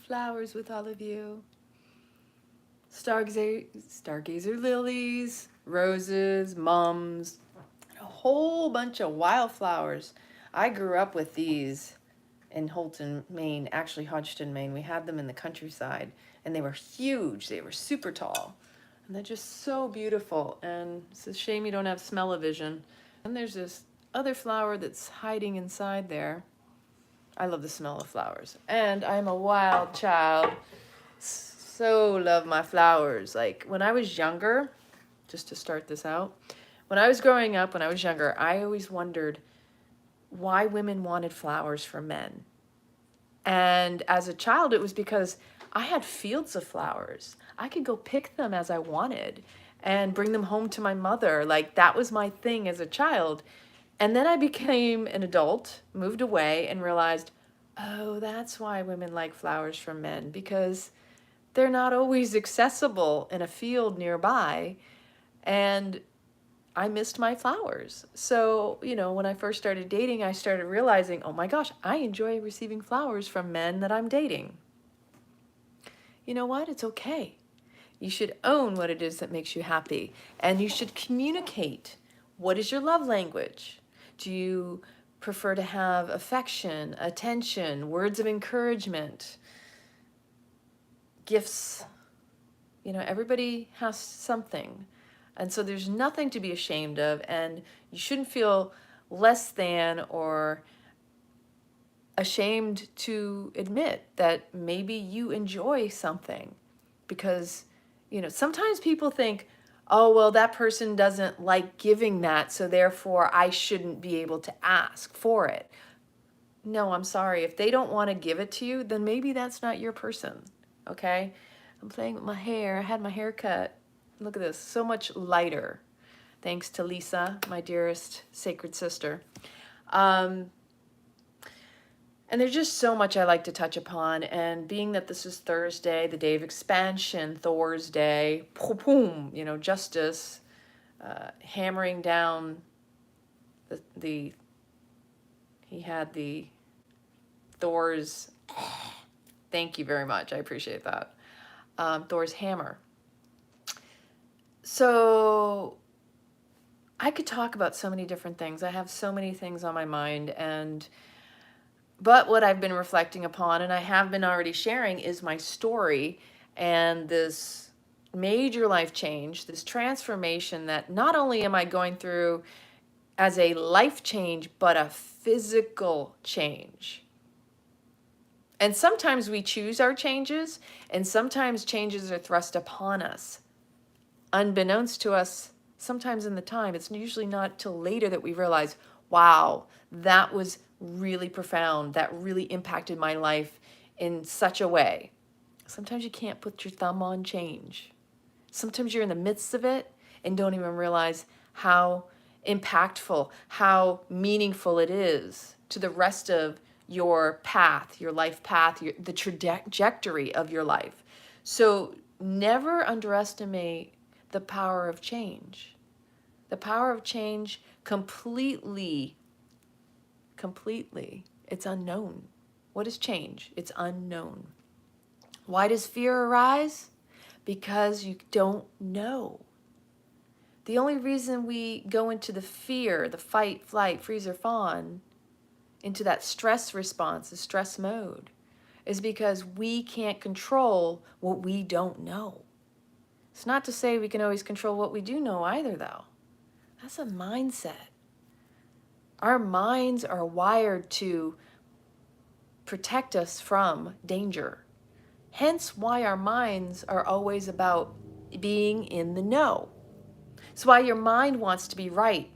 flowers with all of you. Stargazer lilies, roses, mums, a whole bunch of wildflowers. I grew up with these in Holton, Maine, actually Hodgson, Maine. We had them in the countryside, and they were huge. They were super tall, and they're just so beautiful. And it's a shame you don't have smell-o-vision. And there's this other flower that's hiding inside there. I love the smell of flowers, and I'm a wild child. So love my flowers. Like when I was younger, just to start this out, when I was growing up, when I was younger, I always wondered why women wanted flowers for men. And as a child, it was because I had fields of flowers. I could go pick them as I wanted and bring them home to my mother. Like that was my thing as a child. And then I became an adult, moved away, and realized, oh, that's why women like flowers from men, because they're not always accessible in a field nearby. And I missed my flowers. So, you know, when I first started dating, I started realizing, oh my gosh, I enjoy receiving flowers from men that I'm dating. You know what? It's okay. You should own what it is that makes you happy. And you should communicate. What is your love language? Do you prefer to have affection, attention, words of encouragement, gifts? You know, everybody has something. And so there's nothing to be ashamed of, and you shouldn't feel less than or ashamed to admit that maybe you enjoy something. Because, you know, sometimes people think, oh, well, that person doesn't like giving that, so therefore I shouldn't be able to ask for it. No, I'm sorry. If they don't want to give it to you, then maybe that's not your person, okay? I'm playing with my hair. I had my hair cut. Look at this, so much lighter. Thanks to Lisa, my dearest sacred sister. And there's just so much I like to touch upon. And being that this is Thursday, the day of expansion, Thor's day, boom, you know, justice, hammering down he had the Thor's, thank you very much, I appreciate that, Thor's hammer. So I could talk about so many different things. I have so many things on my mind, but what I've been reflecting upon, and I have been already sharing, is my story and this major life change, this transformation that not only am I going through as a life change, but a physical change. And sometimes we choose our changes, and sometimes changes are thrust upon us. Unbeknownst to us, sometimes in the time, it's usually not till later that we realize, wow, that was really profound. That really impacted my life in such a way. Sometimes you can't put your thumb on change. Sometimes you're in the midst of it and don't even realize how impactful, how meaningful it is to the rest of your path, your life path, the trajectory of your life. So never underestimate the power of change. The power of change completely, it's unknown. What is change? It's unknown. Why does fear arise? Because you don't know. The only reason we go into the fear, the fight, flight, freeze, or fawn, into that stress response, the stress mode, is because we can't control what we don't know. It's not to say we can always control what we do know either, though. That's a mindset. Our minds are wired to protect us from danger. Hence why our minds are always about being in the know. It's why your mind wants to be right,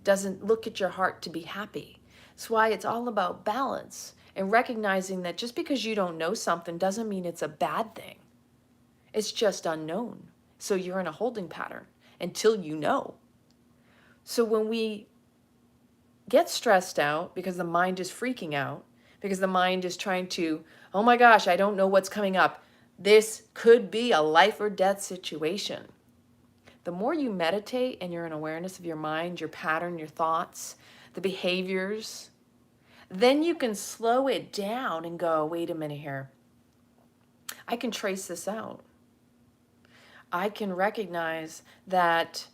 doesn't look at your heart to be happy. It's why it's all about balance and recognizing that just because you don't know something doesn't mean it's a bad thing. It's just unknown. So you're in a holding pattern until you know. So when we get stressed out because the mind is freaking out, because the mind is trying to, oh my gosh, I don't know what's coming up. This could be a life or death situation. The more you meditate and you're in awareness of your mind, your pattern, your thoughts, the behaviors, then you can slow it down and go, wait a minute here. I can trace this out. I can recognize that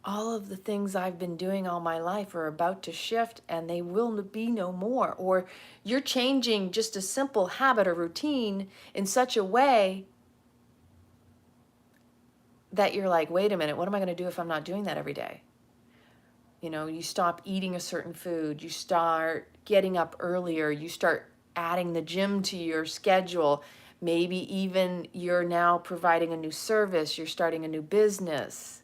all of the things I've been doing all my life are about to shift and they will be no more. Or you're changing just a simple habit or routine in such a way that you're like, wait a minute, what am I going to do if I'm not doing that every day? You know, you stop eating a certain food, you start getting up earlier, you start adding the gym to your schedule. Maybe even you're now providing a new service, you're starting a new business.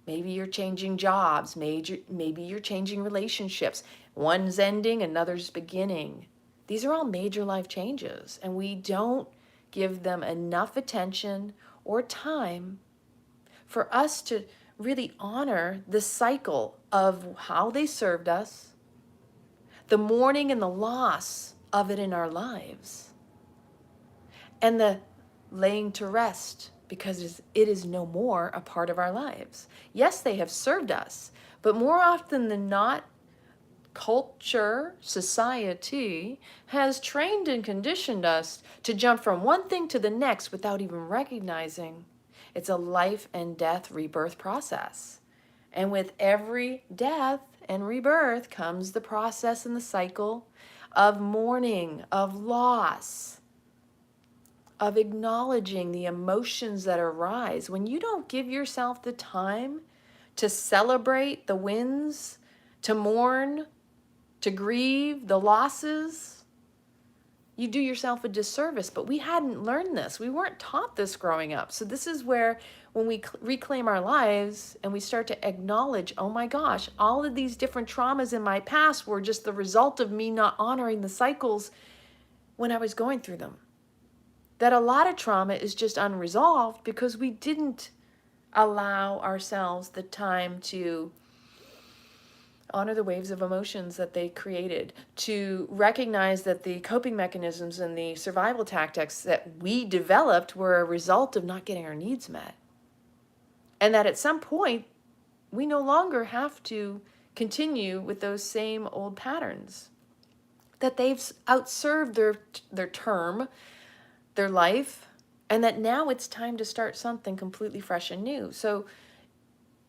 Maybe you're changing jobs, maybe you're changing relationships. One's ending, another's beginning. These are all major life changes, and we don't give them enough attention or time for us to really honor the cycle of how they served us, the mourning and the loss of it in our lives, and the laying to rest because it is no more a part of our lives. Yes, they have served us, but more often than not, culture, society has trained and conditioned us to jump from one thing to the next without even recognizing it's a life and death rebirth process. And with every death and rebirth comes the process and the cycle of mourning, of loss, of acknowledging the emotions that arise. When you don't give yourself the time to celebrate the wins, to mourn, to grieve the losses, you do yourself a disservice. But we hadn't learned this. We weren't taught this growing up. So this is where when we reclaim our lives and we start to acknowledge, oh my gosh, all of these different traumas in my past were just the result of me not honoring the cycles when I was going through them. That a lot of trauma is just unresolved because we didn't allow ourselves the time to honor the waves of emotions that they created, to recognize that the coping mechanisms and the survival tactics that we developed were a result of not getting our needs met. And that at some point, we no longer have to continue with those same old patterns. That they've outserved their term, their life, and that now it's time to start something completely fresh and new. So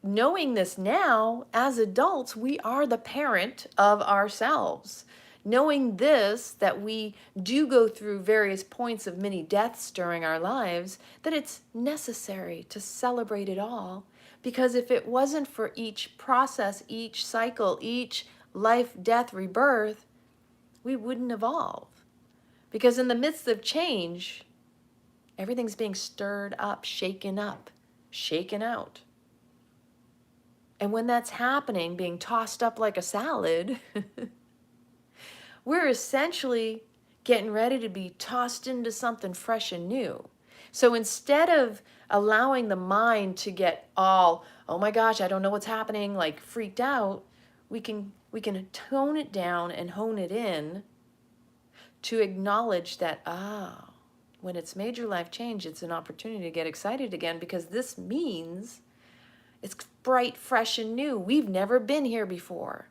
knowing this now, as adults, we are the parent of ourselves. Knowing this, that we do go through various points of many deaths during our lives, that it's necessary to celebrate it all. Because if it wasn't for each process, each cycle, each life, death, rebirth, we wouldn't evolve. Because in the midst of change, everything's being stirred up, shaken out. And when that's happening, being tossed up like a salad, we're essentially getting ready to be tossed into something fresh and new. So instead of allowing the mind to get all, oh my gosh, I don't know what's happening, like freaked out, we can tone it down and hone it in to acknowledge that, when it's major life change, it's an opportunity to get excited again, because this means it's bright, fresh, and new. We've never been here before.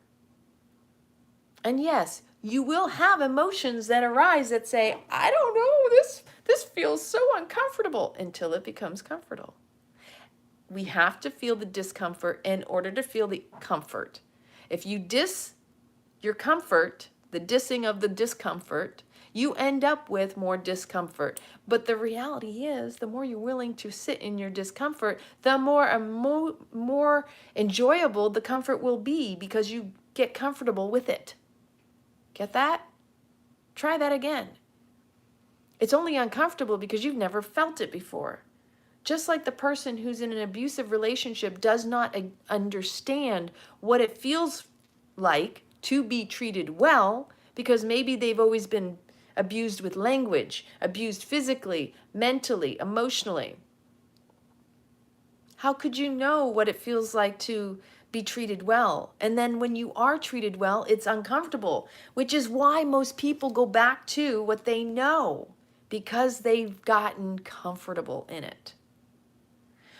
And yes, you will have emotions that arise that say, I don't know, this feels so uncomfortable, until it becomes comfortable. We have to feel the discomfort in order to feel the comfort. If you diss your comfort, the dissing of the discomfort, you end up with more discomfort. But the reality is, the more you're willing to sit in your discomfort, the more enjoyable the comfort will be, because you get comfortable with it. Get that? Try that again. It's only uncomfortable because you've never felt it before. Just like the person who's in an abusive relationship does not understand what it feels like to be treated well, because maybe they've always been abused with language, abused physically, mentally, emotionally. How could you know what it feels like to be treated well? And then when you are treated well, it's uncomfortable, which is why most people go back to what they know, because they've gotten comfortable in it.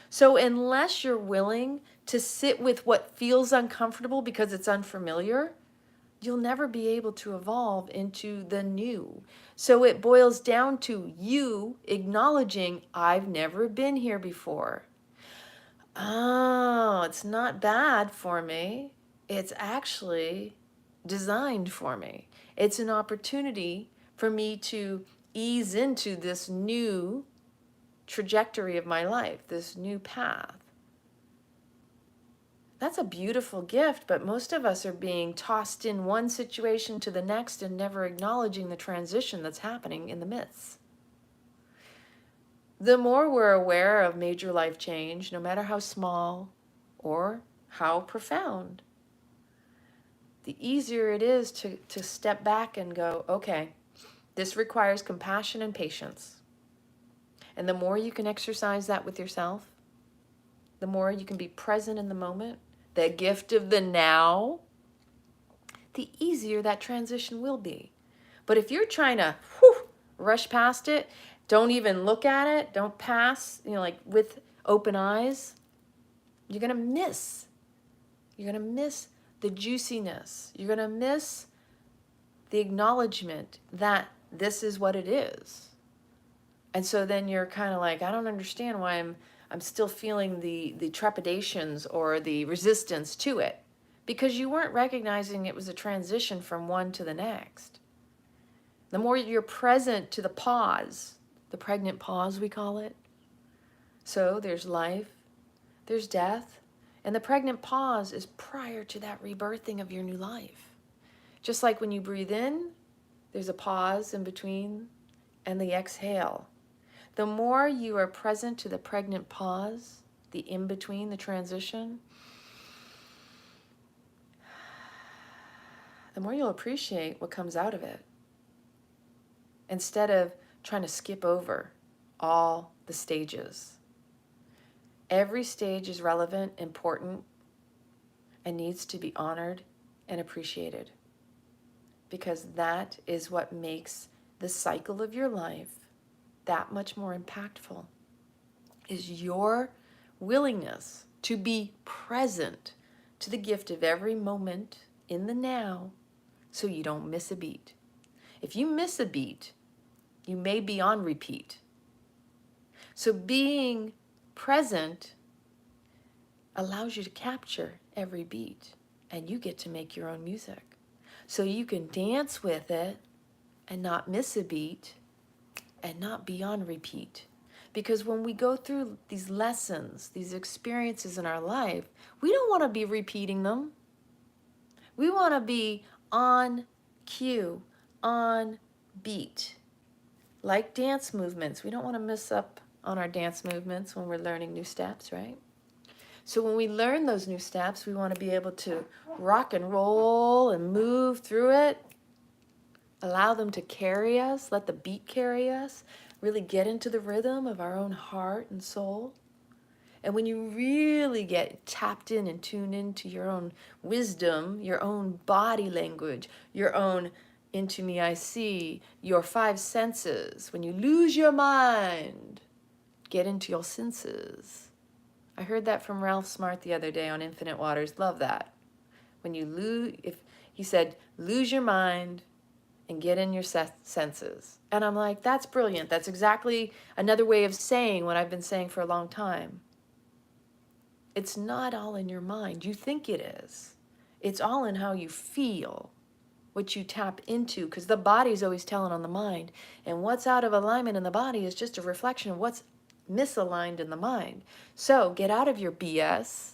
So unless you're willing to sit with what feels uncomfortable because it's unfamiliar, you'll never be able to evolve into the new. So it boils down to you acknowledging, I've never been here before. Oh, it's not bad for me. It's actually designed for me. It's an opportunity for me to ease into this new trajectory of my life, this new path. That's a beautiful gift, but most of us are being tossed in one situation to the next and never acknowledging the transition that's happening in the midst. The more we're aware of major life change, no matter how small or how profound, the easier it is to step back and go, okay, this requires compassion and patience. And the more you can exercise that with yourself, the more you can be present in the moment, the gift of the now, the easier that transition will be. But if you're trying to rush past it, don't even look at it, don't pass, like with open eyes, you're going to miss. You're going to miss the juiciness. You're going to miss the acknowledgement that this is what it is. And so then you're kind of like, I don't understand why I'm still feeling the trepidations or the resistance to it, because you weren't recognizing it was a transition from one to the next. The more you're present to the pause, the pregnant pause we call it. So there's life, there's death, and the pregnant pause is prior to that rebirthing of your new life. Just like when you breathe in, there's a pause in between and the exhale. The more you are present to the pregnant pause, the in-between, the transition, the more you'll appreciate what comes out of it. Instead of trying to skip over all the stages. Every stage is relevant, important, and needs to be honored and appreciated. Because that is what makes the cycle of your life that much more impactful, is your willingness to be present to the gift of every moment in the now so you don't miss a beat. If you miss a beat, you may be on repeat. So being present allows you to capture every beat, and you get to make your own music. So you can dance with it and not miss a beat and not be on repeat. Because when we go through these lessons, these experiences in our life, we don't want to be repeating them. We want to be on cue, on beat. Like dance movements, we don't want to miss up on our dance movements when we're learning new steps, right? So when we learn those new steps, we want to be able to rock and roll and move through it, allow them to carry us, let the beat carry us, really get into the rhythm of our own heart and soul. And when you really get tapped in and tuned into your own wisdom, your own body language, your own into me I see, your five senses, when you lose your mind, get into your senses. I heard that from Ralph Smart the other day on Infinite Waters. Love that. When you he said, lose your mind and get in your senses. And I'm like, that's brilliant. That's exactly another way of saying what I've been saying for a long time. It's not all in your mind. You think it is. It's all in how you feel, what you tap into, because the body's always telling on the mind. And what's out of alignment in the body is just a reflection of what's misaligned in the mind. So get out of your BS,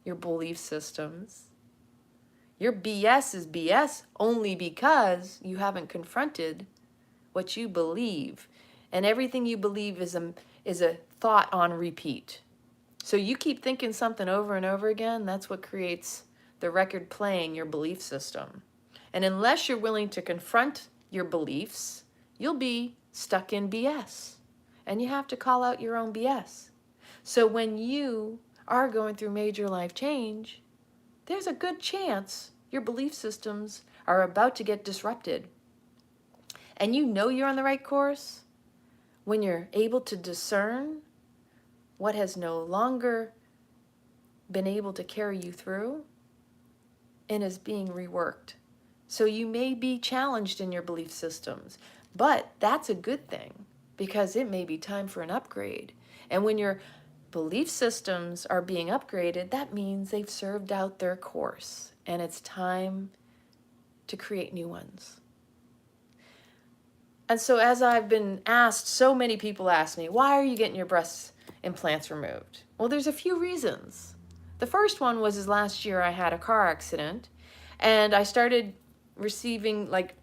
your belief systems. Your BS is BS only because you haven't confronted what you believe. And everything you believe is a thought on repeat. So you keep thinking something over and over again, that's what creates the record playing your belief system. And unless you're willing to confront your beliefs, you'll be stuck in BS. And you have to call out your own BS. So when you are going through major life change, there's a good chance your belief systems are about to get disrupted. And you know you're on the right course when you're able to discern what has no longer been able to carry you through and is being reworked So you may be challenged in your belief systems, but that's a good thing because it may be time for an upgrade. And when your belief systems are being upgraded, that means they've served out their course and it's time to create new ones. And so as I've been asked, so many people ask me, why are you getting your breast implants removed? Well, there's a few reasons. The first one was last year I had a car accident and I started receiving like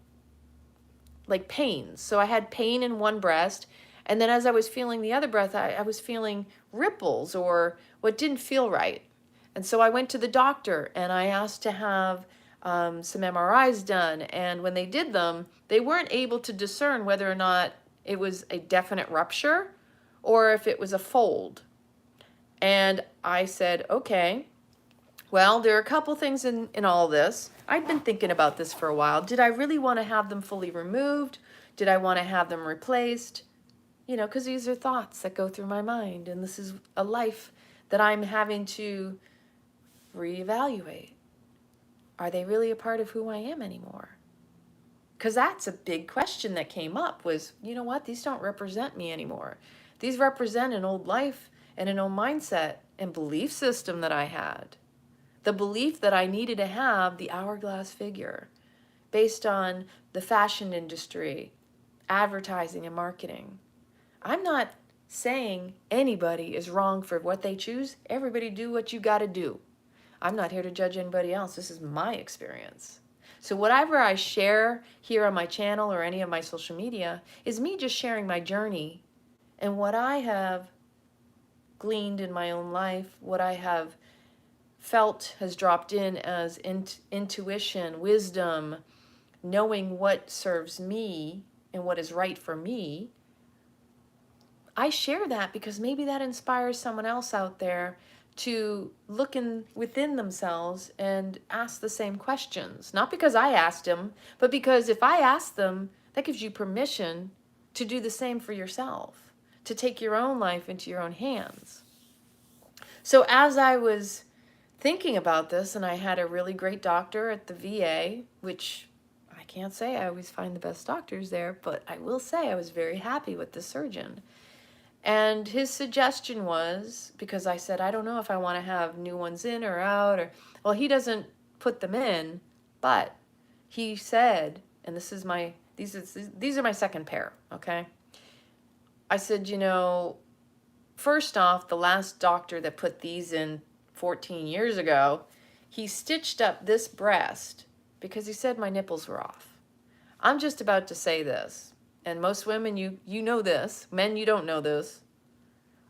pains. So I had pain in one breast, and then as I was feeling the other breast, I was feeling ripples or what didn't feel right. And so I went to the doctor and I asked to have some MRIs done, and when they did them, they weren't able to discern whether or not it was a definite rupture or if it was a fold. And I said, okay, well, there are a couple things in all this. I'd been thinking about this for a while. Did I really want to have them fully removed? Did I want to have them replaced? You know, because these are thoughts that go through my mind, and this is a life that I'm having to reevaluate. Are they really a part of who I am anymore? Because that's a big question that came up was, you know what, these don't represent me anymore. These represent an old life and an old mindset and belief system that I had. The belief that I needed to have the hourglass figure based on the fashion industry, advertising and marketing. I'm not saying anybody is wrong for what they choose. Everybody do what you got to do. I'm not here to judge anybody else. This is my experience. So whatever I share here on my channel or any of my social media is me just sharing my journey and what I have gleaned in my own life, what I have felt has dropped in as intuition, wisdom, knowing what serves me and what is right for me. I share that because maybe that inspires someone else out there to look within themselves and ask the same questions. Not because I asked them, but because if I ask them, that gives you permission to do the same for yourself, to take your own life into your own hands. So as I was thinking about this, and I had a really great doctor at the VA, which I can't say I always find the best doctors there, but I will say I was very happy with the surgeon. And his suggestion was, because I said, I don't know if I want to have new ones in or out, or, well, he doesn't put them in, but he said, and this is these are my second pair, okay? I said, you know, first off, the last doctor that put these in 14 years ago, he stitched up this breast because he said my nipples were off. I'm just about to say this. And most women, you know this. Men, you don't know this.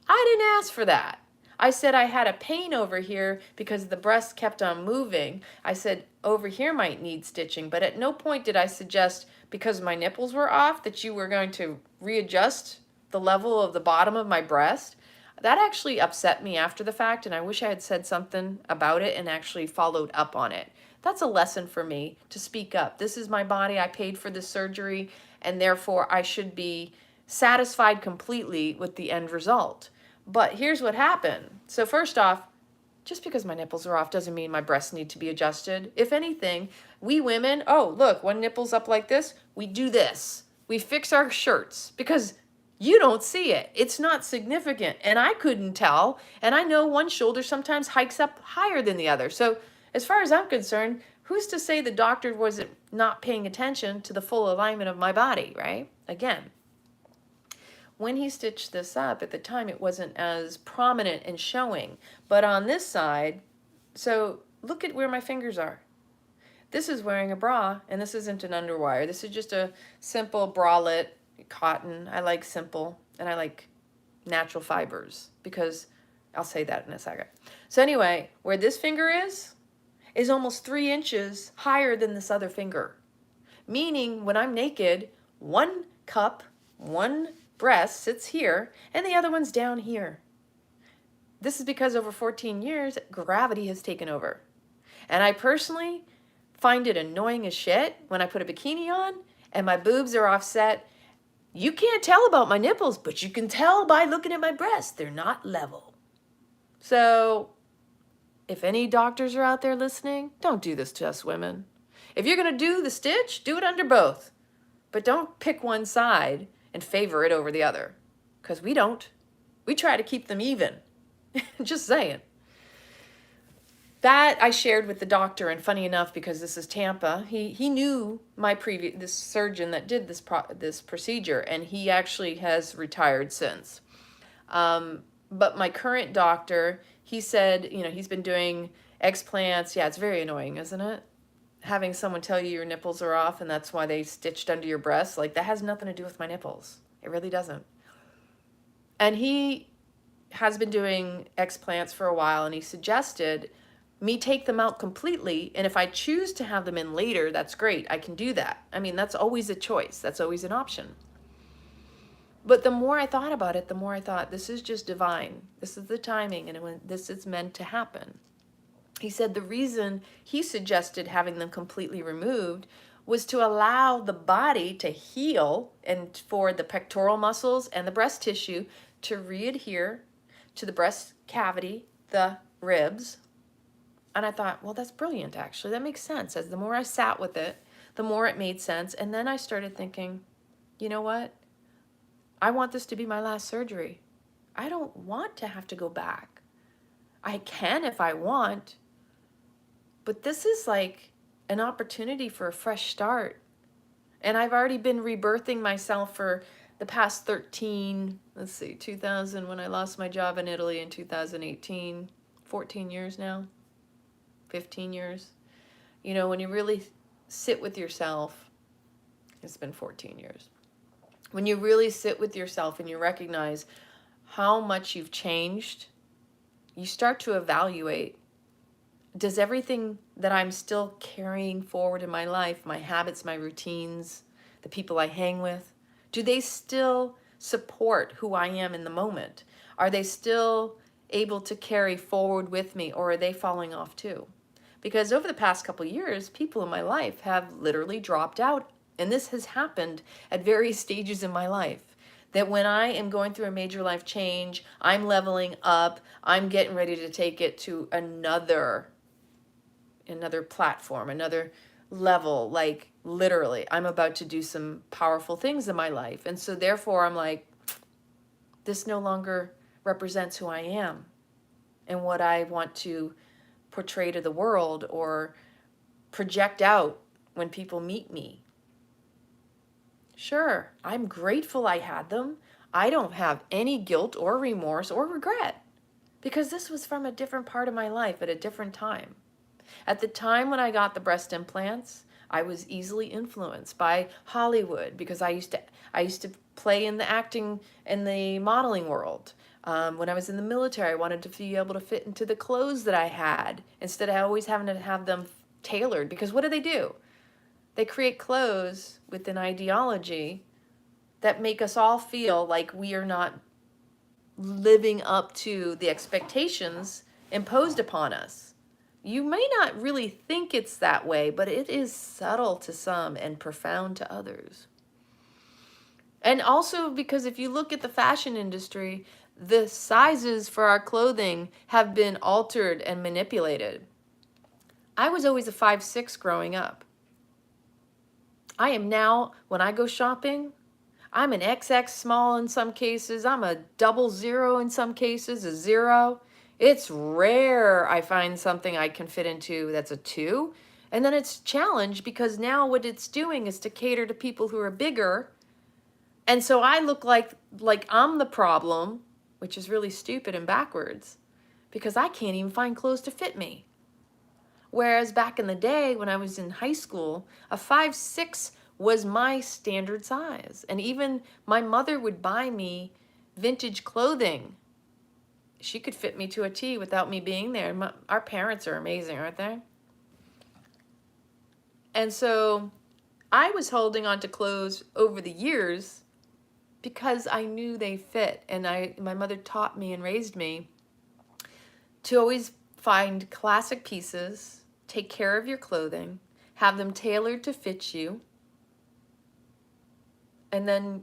I didn't ask for that. I said I had a pain over here because the breast kept on moving. I said over here might need stitching, but at no point did I suggest because my nipples were off that you were going to readjust the level of the bottom of my breast. That actually upset me after the fact, and I wish I had said something about it and actually followed up on it. That's a lesson for me to speak up. This is my body. I paid for this surgery, and therefore I should be satisfied completely with the end result. But here's what happened. So first off, just because my nipples are off doesn't mean my breasts need to be adjusted. If anything, we women, oh, look, one nipple's up like this, we do this. We fix our shirts because you don't see it. It's not significant, and I couldn't tell, and I know one shoulder sometimes hikes up higher than the other. So as far as I'm concerned, who's to say the doctor wasn't not paying attention to the full alignment of my body, right? Again, when he stitched this up, at the time it wasn't as prominent and showing, but on this side, so look at where my fingers are. This is wearing a bra, and this isn't an underwire. This is just a simple bralette, cotton. I like simple, and I like natural fibers, because I'll say that in a second. So anyway, where this finger is almost 3 inches higher than this other finger. Meaning when I'm naked, one cup, one breast sits here, and the other one's down here. This is because over 14 years, gravity has taken over. And I personally find it annoying as shit when I put a bikini on and my boobs are offset. You can't tell about my nipples, but you can tell by looking at my breasts. They're not level. So if any doctors are out there listening, don't do this to us women. If you're going to do the stitch, do it under both. But don't pick one side and favor it over the other. Because we don't. We try to keep them even. Just saying. That I shared with the doctor, and funny enough, because this is Tampa, he knew this surgeon that did this procedure, and he actually has retired since. But my current doctor, he said, he's been doing explants. Yeah, it's very annoying, isn't it? Having someone tell you your nipples are off and that's why they stitched under your breasts. Like, that has nothing to do with my nipples. It really doesn't. And he has been doing explants for a while, and he suggested me take them out completely, and if I choose to have them in later, that's great. I can do that. I mean, that's always a choice. That's always an option. But the more I thought about it, the more I thought, this is just divine. This is the timing, and when this is meant to happen. He said the reason he suggested having them completely removed was to allow the body to heal and for the pectoral muscles and the breast tissue to readhere to the breast cavity, the ribs. And I thought, well, that's brilliant, actually. That makes sense. As the more I sat with it, the more it made sense. And then I started thinking, you know what? I want this to be my last surgery. I don't want to have to go back. I can if I want. But this is like an opportunity for a fresh start. And I've already been rebirthing myself for the past 2000, when I lost my job in Italy in 2018, 14 years now. 15 years. When you really sit with yourself, it's been 14 years. When you really sit with yourself and you recognize how much you've changed, you start to evaluate, does everything that I'm still carrying forward in my life, my habits, my routines, the people I hang with, do they still support who I am in the moment? Are they still able to carry forward with me, or are they falling off too? Because over the past couple years, people in my life have literally dropped out. And this has happened at various stages in my life. That when I am going through a major life change, I'm leveling up, I'm getting ready to take it to another platform, another level. Like, literally, I'm about to do some powerful things in my life. And so therefore, I'm like, this no longer represents who I am and what I want to portray to the world or project out when people meet me. Sure, I'm grateful I had them. I don't have any guilt or remorse or regret because this was from a different part of my life at a different time. At the time when I got the breast implants, I was easily influenced by Hollywood because I used to play in the acting and the modeling world. When I was in the military, I wanted to be able to fit into the clothes that I had instead of always having to have them tailored. Because what do? They create clothes with an ideology that make us all feel like we are not living up to the expectations imposed upon us. You may not really think it's that way, but it is subtle to some and profound to others. And also because if you look at the fashion industry, the sizes for our clothing have been altered and manipulated. I was always a 5'6" growing up. I am now, when I go shopping, I'm an XX small in some cases. I'm a 00 in some cases, a 0. It's rare I find something I can fit into that's a 2. And then it's challenged because now what it's doing is to cater to people who are bigger. And so I look like I'm the problem, which is really stupid and backwards because I can't even find clothes to fit me. Whereas back in the day when I was in high school, a 5'6" was my standard size. And even my mother would buy me vintage clothing. She could fit me to a T without me being there. Our parents are amazing, aren't they? And so I was holding on to clothes over the years because I knew they fit. And my mother taught me and raised me to always find classic pieces, take care of your clothing, have them tailored to fit you. And then,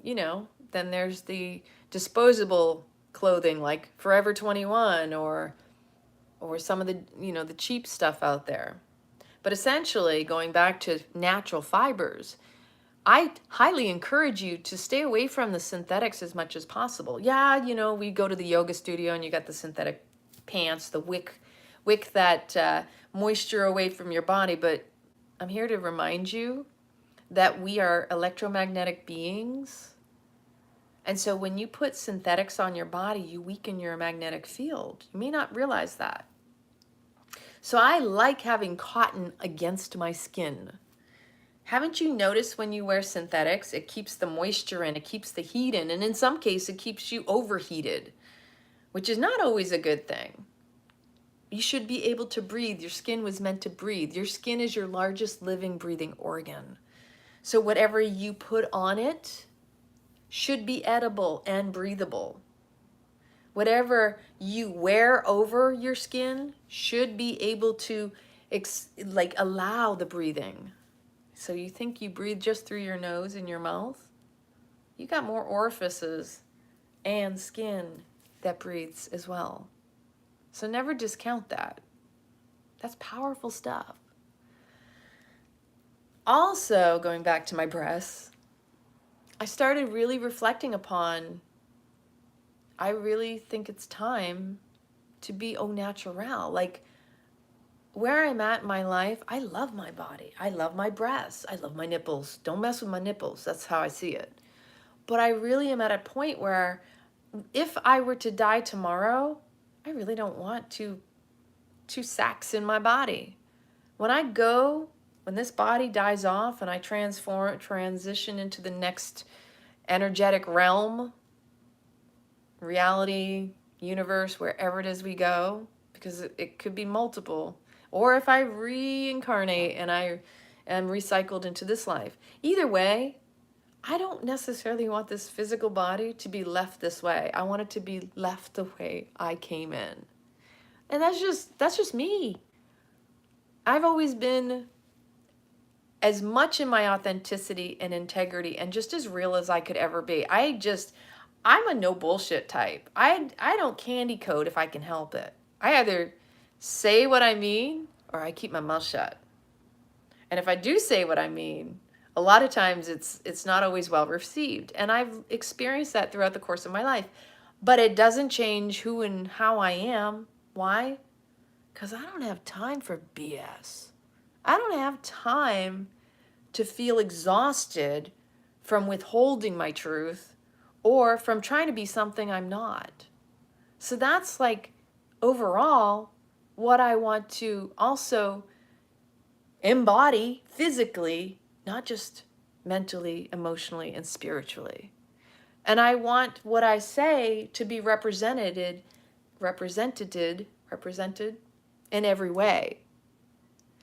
then there's the disposable clothing like Forever 21 or some of the, the cheap stuff out there. But essentially, going back to natural fibers, I highly encourage you to stay away from the synthetics as much as possible. Yeah, you know, we go to the yoga studio and you got the synthetic pants, the wick that moisture away from your body. But I'm here to remind you that we are electromagnetic beings. And so when you put synthetics on your body, you weaken your magnetic field. You may not realize that. So I like having cotton against my skin. Haven't you noticed when you wear synthetics, it keeps the moisture in, it keeps the heat in, and in some cases it keeps you overheated, which is not always a good thing. You should be able to breathe. Your skin was meant to breathe. Your skin is your largest living, breathing organ. So whatever you put on it should be edible and breathable. Whatever you wear over your skin should be able to allow the breathing. So you think you breathe just through your nose and your mouth? You got more orifices and skin that breathes as well. So never discount that. That's powerful stuff. Also, going back to my breasts, I started really reflecting upon, I really think it's time to be au naturel. Like, where I'm at in my life, I love my body. I love my breasts. I love my nipples. Don't mess with my nipples. That's how I see it. But I really am at a point where if I were to die tomorrow, I really don't want two sacks in my body. When this body dies off and I transition into the next energetic realm, reality, universe, wherever it is we go, because it could be multiple. Or if I reincarnate and I am recycled into this life. Either way, I don't necessarily want this physical body to be left this way. I want it to be left the way I came in. And that's just me. I've always been as much in my authenticity and integrity and just as real as I could ever be. I'm a no bullshit type. I don't candy coat if I can help it. I either say what I mean or I keep my mouth shut. And if I do say what I mean, a lot of times it's not always well received. And I've experienced that throughout the course of my life. But it doesn't change who and how I am. Why? Because I don't have time for BS. I don't have time to feel exhausted from withholding my truth or from trying to be something I'm not. So that's like overall what I want to also embody physically, not just mentally, emotionally, and spiritually. And I want what I say to be represented in every way.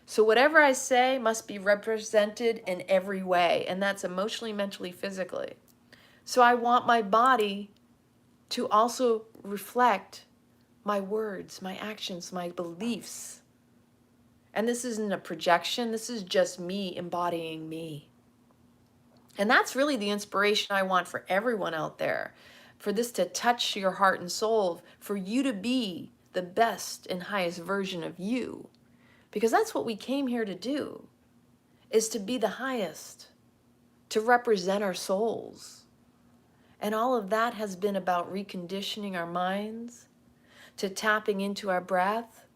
So whatever I say must be represented in every way, and that's emotionally, mentally, physically. So I want my body to also reflect my words, my actions, my beliefs. And this isn't a projection, this is just me embodying me. And that's really the inspiration I want for everyone out there, for this to touch your heart and soul, for you to be the best and highest version of you. Because that's what we came here to do, is to be the highest, to represent our souls. And all of that has been about reconditioning our minds, to tapping into our breath,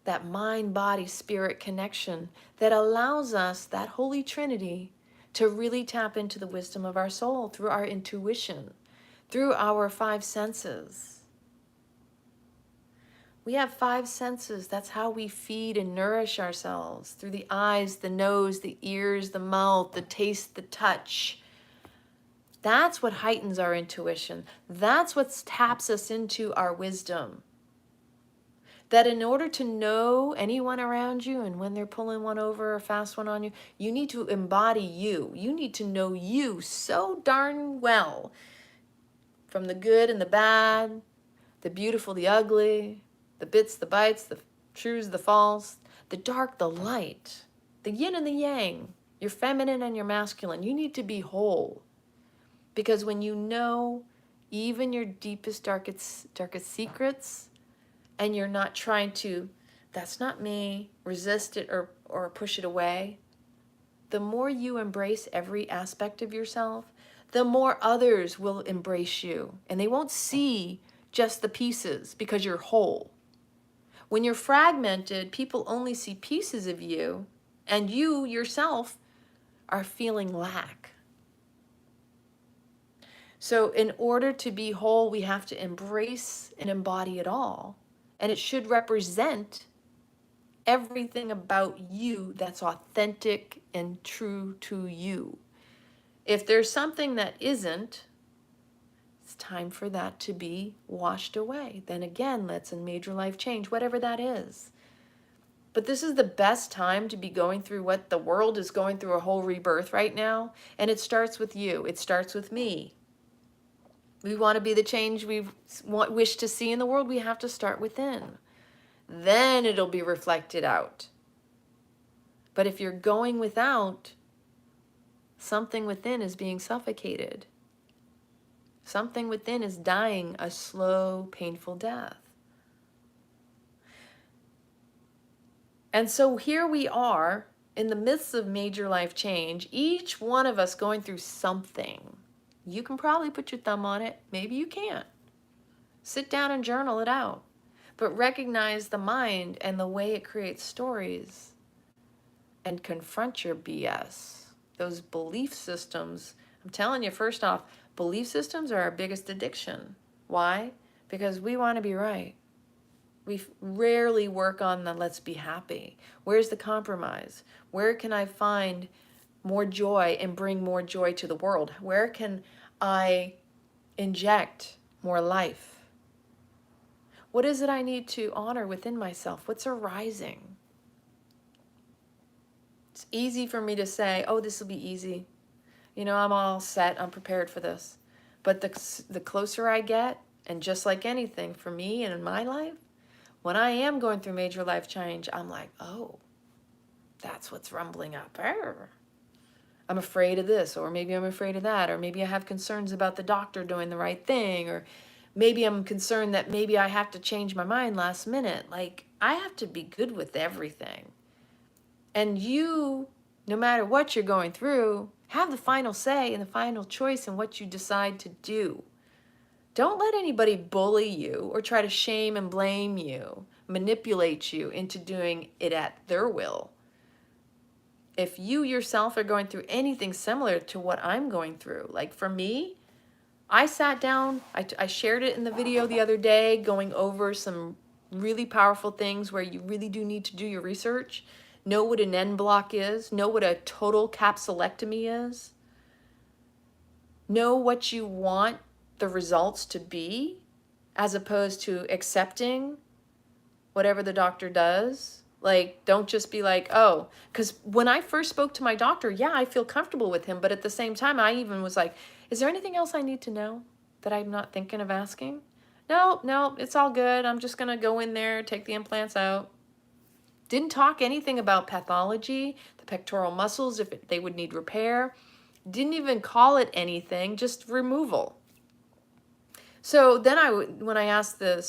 that mind-body-spirit connection that allows us, that Holy Trinity, to really tap into the wisdom of our soul through our intuition, through our 5 senses. We have 5 senses. That's how we feed and nourish ourselves, through the eyes, the nose, the ears, the mouth, the taste, the touch. That's what heightens our intuition. That's what taps us into our wisdom. That in order to know anyone around you and when they're pulling one over or fast one on you, you need to embody you. You need to know you so darn well. From the good and the bad, the beautiful, the ugly, the bits, the bites, the trues, the false, the dark, the light, the yin and the yang, your feminine and your masculine. You need to be whole. Because when you know even your deepest, darkest secrets, and you're not trying to, that's not me, resist it or or push it away, the more you embrace every aspect of yourself, the more others will embrace you. And they won't see just the pieces because you're whole. When you're fragmented, people only see pieces of you, and you yourself are feeling lack. So in order to be whole, we have to embrace and embody it all. And it should represent everything about you that's authentic and true to you. If there's something that isn't, it's time for that to be washed away. Then again, that's a major life change, whatever that is. But this is the best time to be going through what the world is going through, a whole rebirth right now. And it starts with you. It starts with me. We want to be the change we wish to see in the world. We have to start within. Then it'll be reflected out. But if you're going without, something within is being suffocated. Something within is dying a slow, painful death. And so here we are in the midst of major life change, each one of us going through something. You can probably put your thumb on it. Maybe you can't. Sit down and journal it out. But recognize the mind and the way it creates stories. And confront your BS. Those belief systems. I'm telling you, first off, belief systems are our biggest addiction. Why? Because we want to be right. We rarely work on the let's be happy. Where's the compromise? Where can I find more joy and bring more joy to the world? Where can I inject more life? What is it I need to honor within myself? What's arising? It's easy for me to say, oh, this will be easy. You know, I'm all set. I'm prepared for this. But the closer I get, and just like anything for me and in my life, when I am going through major life change, I'm like, oh, that's what's rumbling up. I'm afraid of this, or maybe I'm afraid of that, or maybe I have concerns about the doctor doing the right thing, or maybe I'm concerned that maybe I have to change my mind last minute. Like, I have to be good with everything. And you, no matter what you're going through, have the final say and the final choice in what you decide to do. Don't let anybody bully you or try to shame and blame you, manipulate you into doing it at their will. If you yourself are going through anything similar to what I'm going through, like for me, I sat down, I shared it in the video the other day, going over some really powerful things where you really do need to do your research, know what an N block is, know what a total capsulectomy is, know what you want the results to be, as opposed to accepting whatever the doctor does. Like, don't just be like, oh, because when I first spoke to my doctor, yeah, I feel comfortable with him. But at the same time, I even was like, is there anything else I need to know that I'm not thinking of asking? No, it's all good. I'm just going to go in there, take the implants out. Didn't talk anything about pathology, the pectoral muscles, if they would need repair. Didn't even call it anything, just removal. So then when I asked the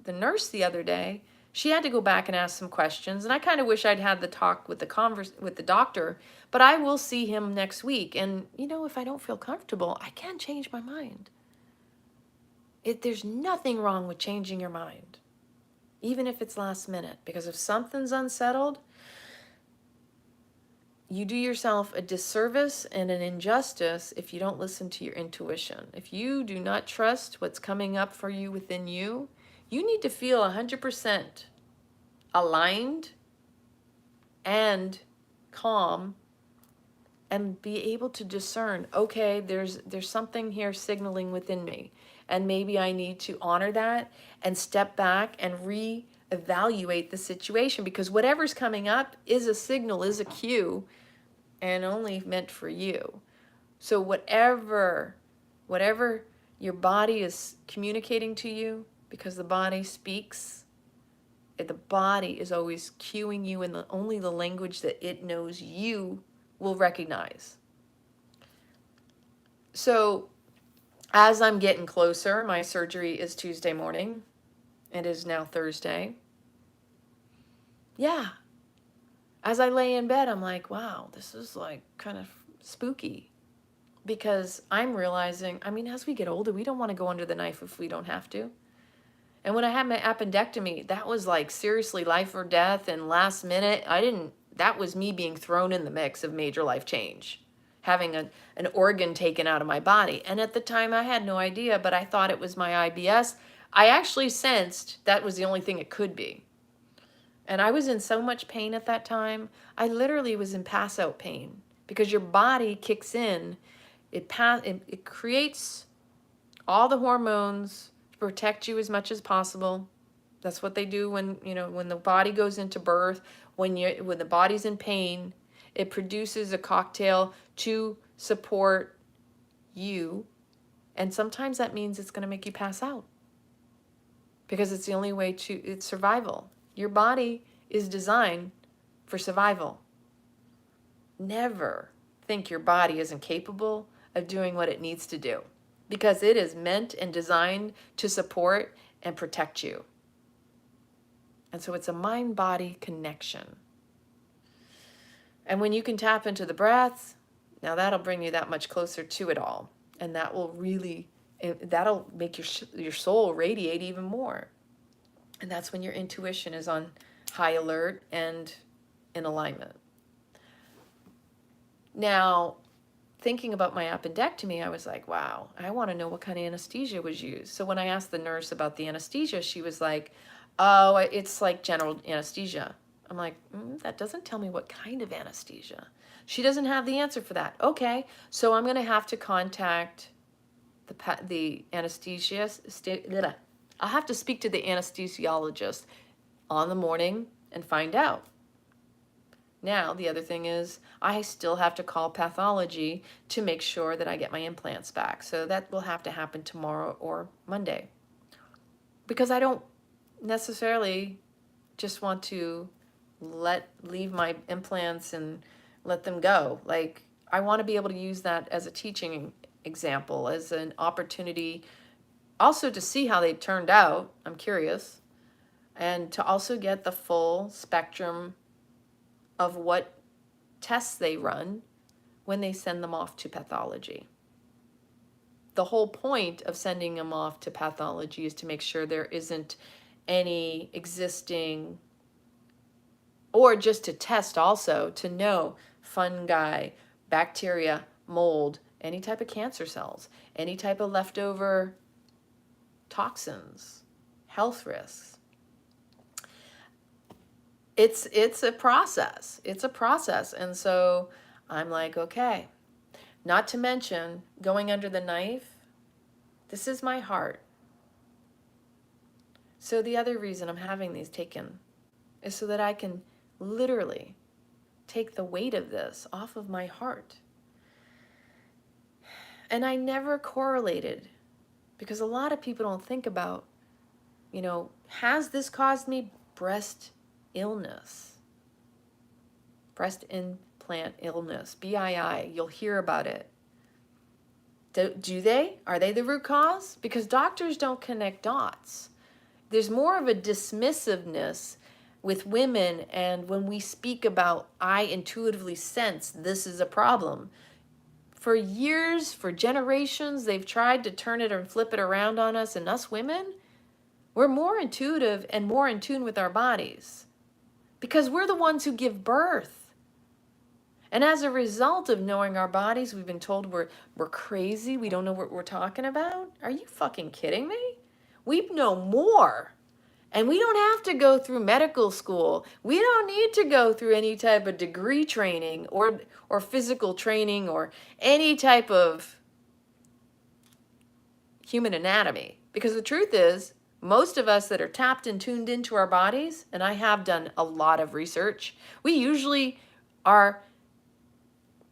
nurse the other day, she had to go back and ask some questions, and I kind of wish I'd had the talk with the doctor, but I will see him next week. And you know, if I don't feel comfortable, I can change my mind. There's nothing wrong with changing your mind, even if it's last minute, because if something's unsettled, you do yourself a disservice and an injustice if you don't listen to your intuition. If you do not trust what's coming up for you within you, you need to feel 100% aligned and calm and be able to discern, okay, there's something here signaling within me, and maybe I need to honor that and step back and reevaluate the situation, because whatever's coming up is a signal, is a cue, and only meant for you. So whatever your body is communicating to you, because the body speaks, the body is always cueing you in only the language that it knows you will recognize. So as I'm getting closer, my surgery is Tuesday morning. It is now Thursday. Yeah, as I lay in bed, I'm like, wow, this is like kind of spooky, because I'm realizing, I mean, as we get older, we don't want to go under the knife if we don't have to. And when I had my appendectomy, that was like seriously life or death. And last minute, that was me being thrown in the mix of major life change, having an organ taken out of my body. And at the time I had no idea, but I thought it was my IBS. I actually sensed that was the only thing it could be. And I was in so much pain at that time. I literally was in pass out pain, because your body kicks in. It creates all the hormones to protect you as much as possible. That's what they do when, when the body goes into birth, when the body's in pain, it produces a cocktail to support you. And sometimes that means it's going to make you pass out, because it's the only way it's survival. Your body is designed for survival. Never think your body isn't capable of doing what it needs to do, because it is meant and designed to support and protect you. And so it's a mind-body connection. And when you can tap into the breath, now that'll bring you that much closer to it all. And that will that'll make your soul radiate even more. And that's when your intuition is on high alert and in alignment. Now, thinking about my appendectomy, I was like, wow, I want to know what kind of anesthesia was used. So when I asked the nurse about the anesthesia, she was like, oh, it's like general anesthesia. I'm like, that doesn't tell me what kind of anesthesia. She doesn't have the answer for that. Okay, so I'm going to have to contact the anesthesiologist. I'll have to speak to the anesthesiologist on the morning and find out. Now, the other thing is, I still have to call pathology to make sure that I get my implants back. So that will have to happen tomorrow or Monday. Because I don't necessarily just want to leave my implants and let them go. Like, I want to be able to use that as a teaching example, as an opportunity also to see how they turned out. I'm curious. And to also get the full spectrum of what tests they run when they send them off to pathology. The whole point of sending them off to pathology is to make sure there isn't any existing, or just to test also, to know fungi, bacteria, mold, any type of cancer cells, any type of leftover toxins, health risks. It's a process. It's a process. And so I'm like, okay, not to mention going under the knife. This is my heart. So the other reason I'm having these taken is so that I can literally take the weight of this off of my heart. And I never correlated, because a lot of people don't think about, has this caused me breast illness, breast implant illness, BII? You'll hear about it. Do they? Are they the root cause? Because doctors don't connect dots. There's more of a dismissiveness with women, and when we speak about, I intuitively sense this is a problem. For years, for generations, they've tried to turn it and flip it around on us, and us women, we're more intuitive and more in tune with our bodies, because we're the ones who give birth. And as a result of knowing our bodies, we've been told we're crazy, we don't know what we're talking about. Are you fucking kidding me? We know more. And we don't have to go through medical school. We don't need to go through any type of degree training or physical training or any type of human anatomy. Because the truth is, most of us that are tapped and tuned into our bodies, and I have done a lot of research, we usually are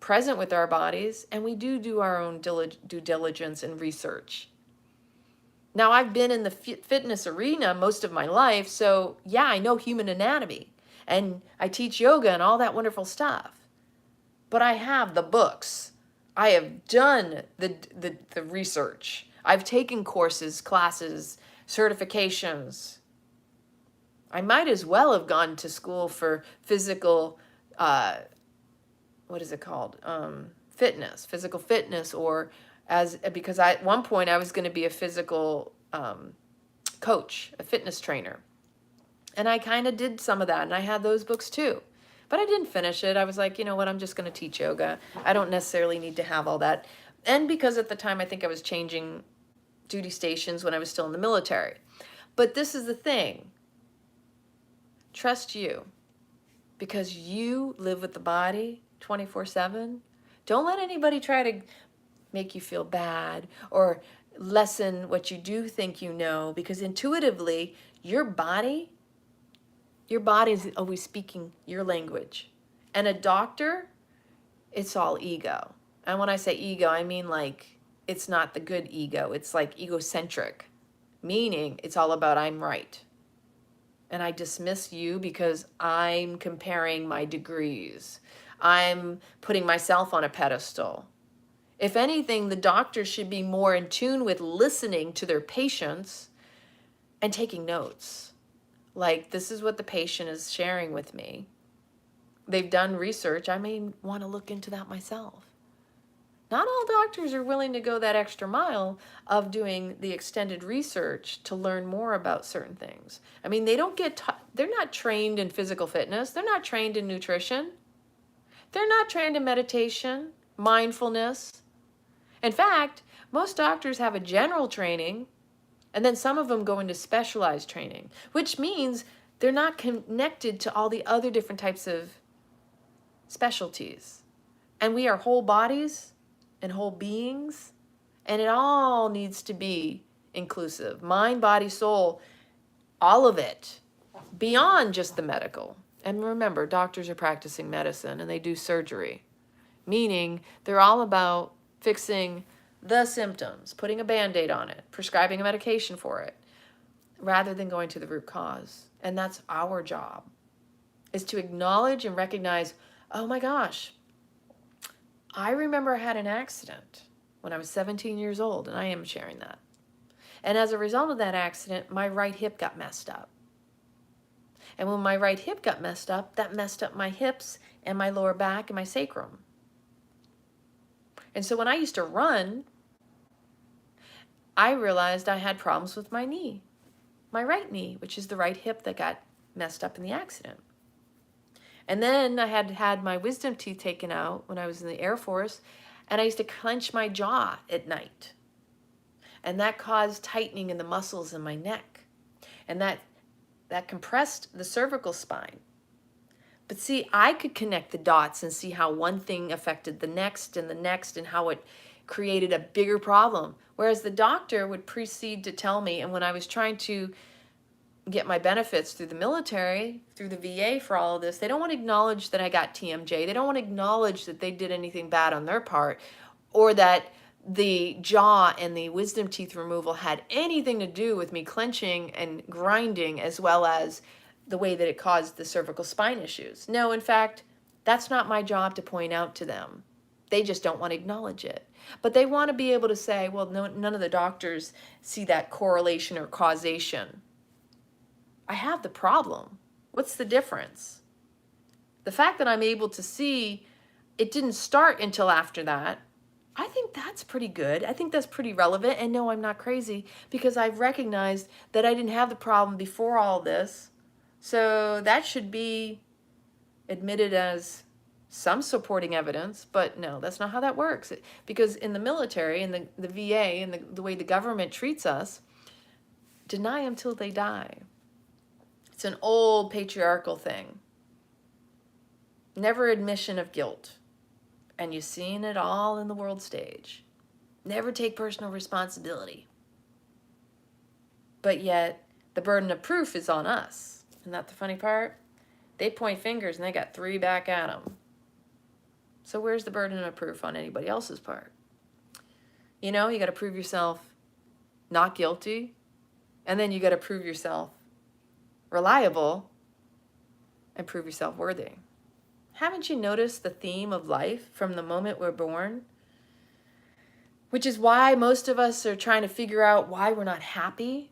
present with our bodies, and we do our own due diligence and research. Now, I've been in the fitness arena most of my life, so yeah, I know human anatomy, and I teach yoga and all that wonderful stuff. But I have the books. I have done the research. I've taken courses, classes, certifications. I might as well have gone to school for physical what is it called? Fitness, physical fitness, or because at one point I was going to be a physical coach, a fitness trainer. And I kind of did some of that, and I had those books too. But I didn't finish it. I was like, you know what, I'm just going to teach yoga. I don't necessarily need to have all that. And because at the time I think I was changing duty stations when I was still in the military. But this is the thing. Trust you. Because you live with the body 24/7. Don't let anybody try to make you feel bad or lessen what you do think you know, because intuitively your body is always speaking your language. And a doctor, it's all ego. And when I say ego, I mean like it's not the good ego. It's like egocentric, meaning it's all about I'm right. And I dismiss you because I'm comparing my degrees. I'm putting myself on a pedestal. If anything, the doctors should be more in tune with listening to their patients and taking notes. Like, this is what the patient is sharing with me. They've done research. I may want to look into that myself. Not all doctors are willing to go that extra mile of doing the extended research to learn more about certain things. I mean, they're not trained in physical fitness. They're not trained in nutrition. They're not trained in meditation, mindfulness. In fact, most doctors have a general training, and then some of them go into specialized training, which means they're not connected to all the other different types of specialties. And we are whole bodies and whole beings, and it all needs to be inclusive. Mind, body, soul, all of it, beyond just the medical. And remember, doctors are practicing medicine and they do surgery, meaning they're all about fixing the symptoms, putting a Band-Aid on it, prescribing a medication for it, rather than going to the root cause. And that's our job, is to acknowledge and recognize, oh my gosh, I remember I had an accident when I was 17 years old, and I am sharing that. And as a result of that accident, my right hip got messed up. And when my right hip got messed up, that messed up my hips and my lower back and my sacrum. And so when I used to run, I realized I had problems with my knee, my right knee, which is the right hip that got messed up in the accident. And then I had my wisdom teeth taken out when I was in the Air Force, and I used to clench my jaw at night. And that caused tightening in the muscles in my neck. And that compressed the cervical spine. But see, I could connect the dots and see how one thing affected the next, and how it created a bigger problem. Whereas the doctor would proceed to tell me, and when I was trying to get my benefits through the military, through the VA for all of this, they don't want to acknowledge that I got TMJ. They don't want to acknowledge that they did anything bad on their part, or that the jaw and the wisdom teeth removal had anything to do with me clenching and grinding, as well as the way that it caused the cervical spine issues. No, in fact, that's not my job to point out to them. They just don't want to acknowledge it. But they want to be able to say, well, no, none of the doctors see that correlation or causation. I have the problem. What's the difference? The fact that I'm able to see it didn't start until after that, I think that's pretty good. I think that's pretty relevant. And no, I'm not crazy, because I've recognized that I didn't have the problem before all this. So that should be admitted as some supporting evidence. But no, that's not how that works. Because in the military and the VA and the way the government treats us, deny them till they die. It's an old patriarchal thing. Never admission of guilt. And you've seen it all in the world stage. Never take personal responsibility. But yet, the burden of proof is on us. Isn't that the funny part? They point fingers and they got 3 back at them. So where's the burden of proof on anybody else's part? You know, you got to prove yourself not guilty. And then you got to prove yourself reliable and prove yourself worthy. Haven't you noticed the theme of life from the moment we're born? Which is why most of us are trying to figure out why we're not happy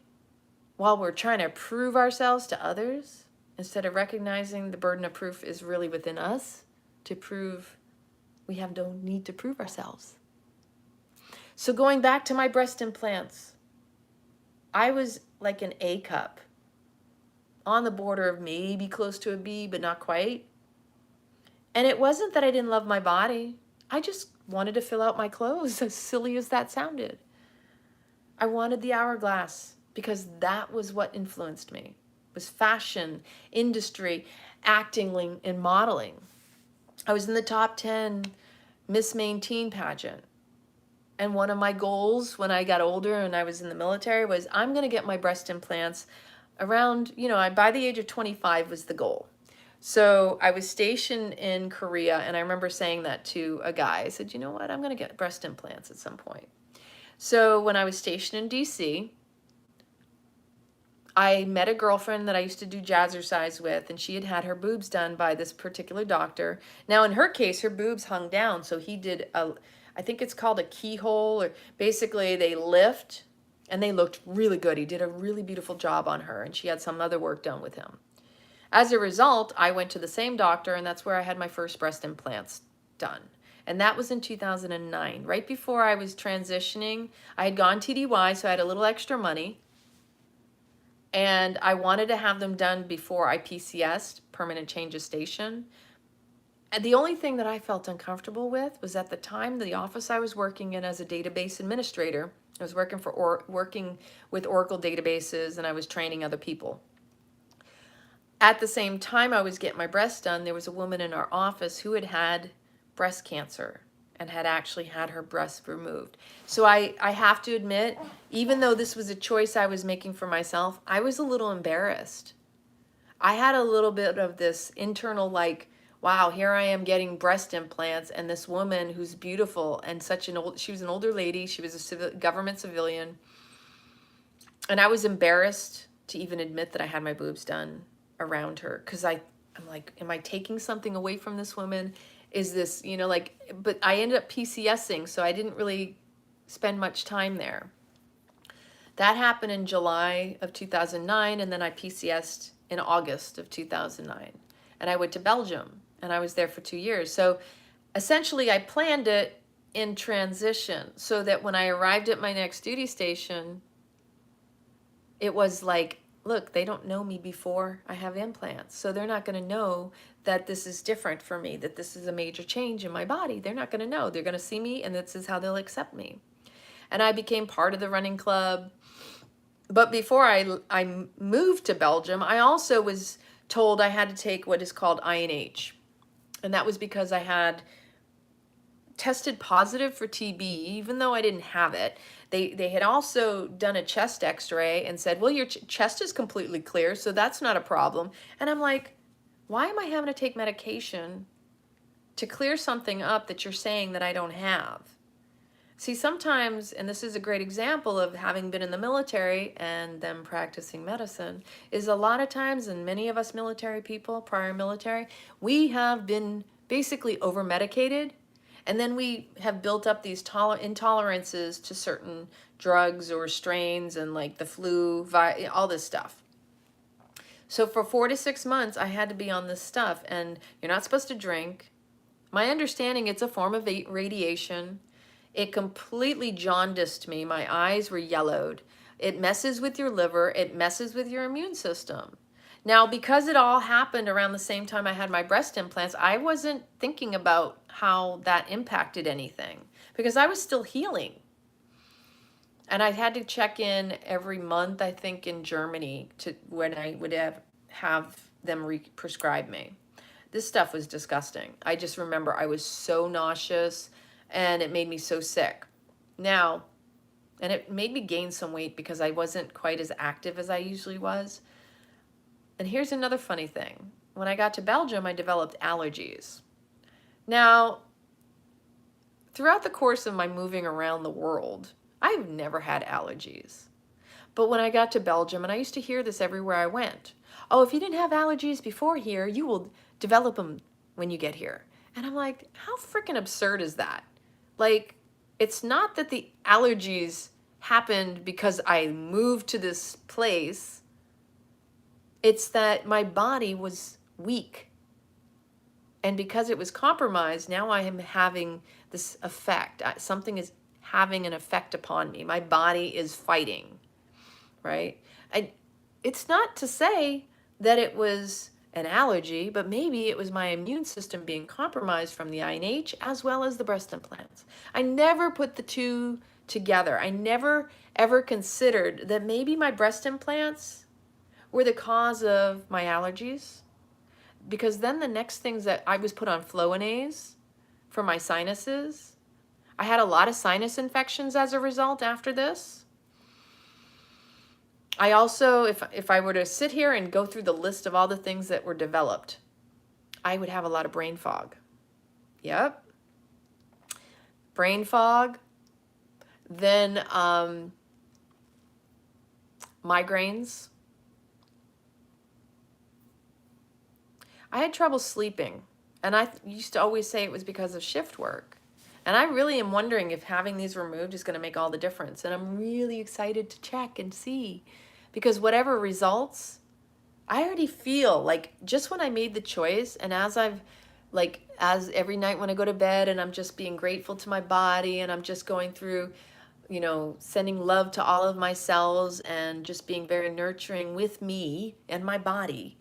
while we're trying to prove ourselves to others instead of recognizing the burden of proof is really within us to prove we have no need to prove ourselves. So going back to my breast implants, I was like an A cup, on the border of maybe close to a B, but not quite. And it wasn't that I didn't love my body. I just wanted to fill out my clothes, as silly as that sounded. I wanted the hourglass because that was what influenced me. It was fashion, industry, acting, and modeling. I was in the top 10 Miss Maine teen pageant. And one of my goals when I got older and I was in the military was I'm going to get my breast implants around, by the age of 25 was the goal. So I was stationed in Korea, and I remember saying that to a guy. I said, you know what, I'm going to get breast implants at some point. So when I was stationed in D.C., I met a girlfriend that I used to do jazzercise with, and she had had her boobs done by this particular doctor. Now, in her case, her boobs hung down, so he did I think it's called a keyhole, or basically they lift, and they looked really good. He did a really beautiful job on her, and she had some other work done with him. As a result, I went to the same doctor, and that's where I had my first breast implants done. And that was in 2009. Right before I was transitioning, I had gone TDY, so I had a little extra money. And I wanted to have them done before I PCS'd, permanent change of station. And the only thing that I felt uncomfortable with was at the time, the office I was working in as a database administrator, I was working with Oracle databases, and I was training other people. At the same time I was getting my breast done, there was a woman in our office who had had breast cancer and had actually had her breast removed. So I have to admit, even though this was a choice I was making for myself, I was a little embarrassed. I had a little bit of this internal wow, here I am getting breast implants, and this woman who's beautiful and she was an older lady, she was a government civilian, and I was embarrassed to even admit that I had my boobs done around her, because I'm like, am I taking something away from this woman? Is this, but I ended up PCSing, so I didn't really spend much time there. That happened in July of 2009, and then I PCSed in August of 2009. And I went to Belgium, and I was there for 2 years. So essentially I planned it in transition so that when I arrived at my next duty station, it was like, look, they don't know me before I have implants. So they're not going to know that this is different for me, that this is a major change in my body. They're not going to know. They're going to see me, and this is how they'll accept me. And I became part of the running club. But before I moved to Belgium, I also was told I had to take what is called INH. And that was because I had tested positive for TB, even though I didn't have it. They had also done a chest x-ray and said, well, your chest is completely clear, so that's not a problem. And I'm like, why am I having to take medication to clear something up that you're saying that I don't have? See, sometimes, and this is a great example of having been in the military and them practicing medicine, is a lot of times, and many of us military people, prior military, we have been basically over-medicated, and then we have built up these intolerances to certain drugs or strains, and like the flu, all this stuff. So for 4 to 6 months, I had to be on this stuff, and you're not supposed to drink. My understanding, it's a form of radiation. It completely jaundiced me. My eyes were yellowed. It messes with your liver. It messes with your immune system. Now, because it all happened around the same time I had my breast implants, I wasn't thinking about how that impacted anything because I was still healing. And I had to check in every month, I think, in Germany when I would have them prescribe me. This stuff was disgusting. I just remember I was so nauseous, and it made me so sick. Now, and it made me gain some weight because I wasn't quite as active as I usually was. And here's another funny thing. When I got to Belgium, I developed allergies. Now, throughout the course of my moving around the world, I've never had allergies. But when I got to Belgium, and I used to hear this everywhere I went, oh, if you didn't have allergies before here, you will develop them when you get here. And I'm like, how freaking absurd is that? Like, it's not that the allergies happened because I moved to this place. It's that my body was weak. And because it was compromised, now I am having this effect. Something is having an effect upon me. My body is fighting, right? And it's not to say that it was an allergy, but maybe it was my immune system being compromised from the INH as well as the breast implants. I never put the two together. I never ever considered that maybe my breast implants were the cause of my allergies. Because then the next things that I was put on Flonase for my sinuses. I had a lot of sinus infections as a result after this. I also, if I were to sit here and go through the list of all the things that were developed, I would have a lot of brain fog. Yep. Brain fog. Then migraines. I had trouble sleeping, and I used to always say it was because of shift work. And I really am wondering if having these removed is going to make all the difference. And I'm really excited to check and see, because whatever results, I already feel like just when I made the choice, and as every night when I go to bed and I'm just being grateful to my body, and I'm just going through, sending love to all of my cells and just being very nurturing with me and my body,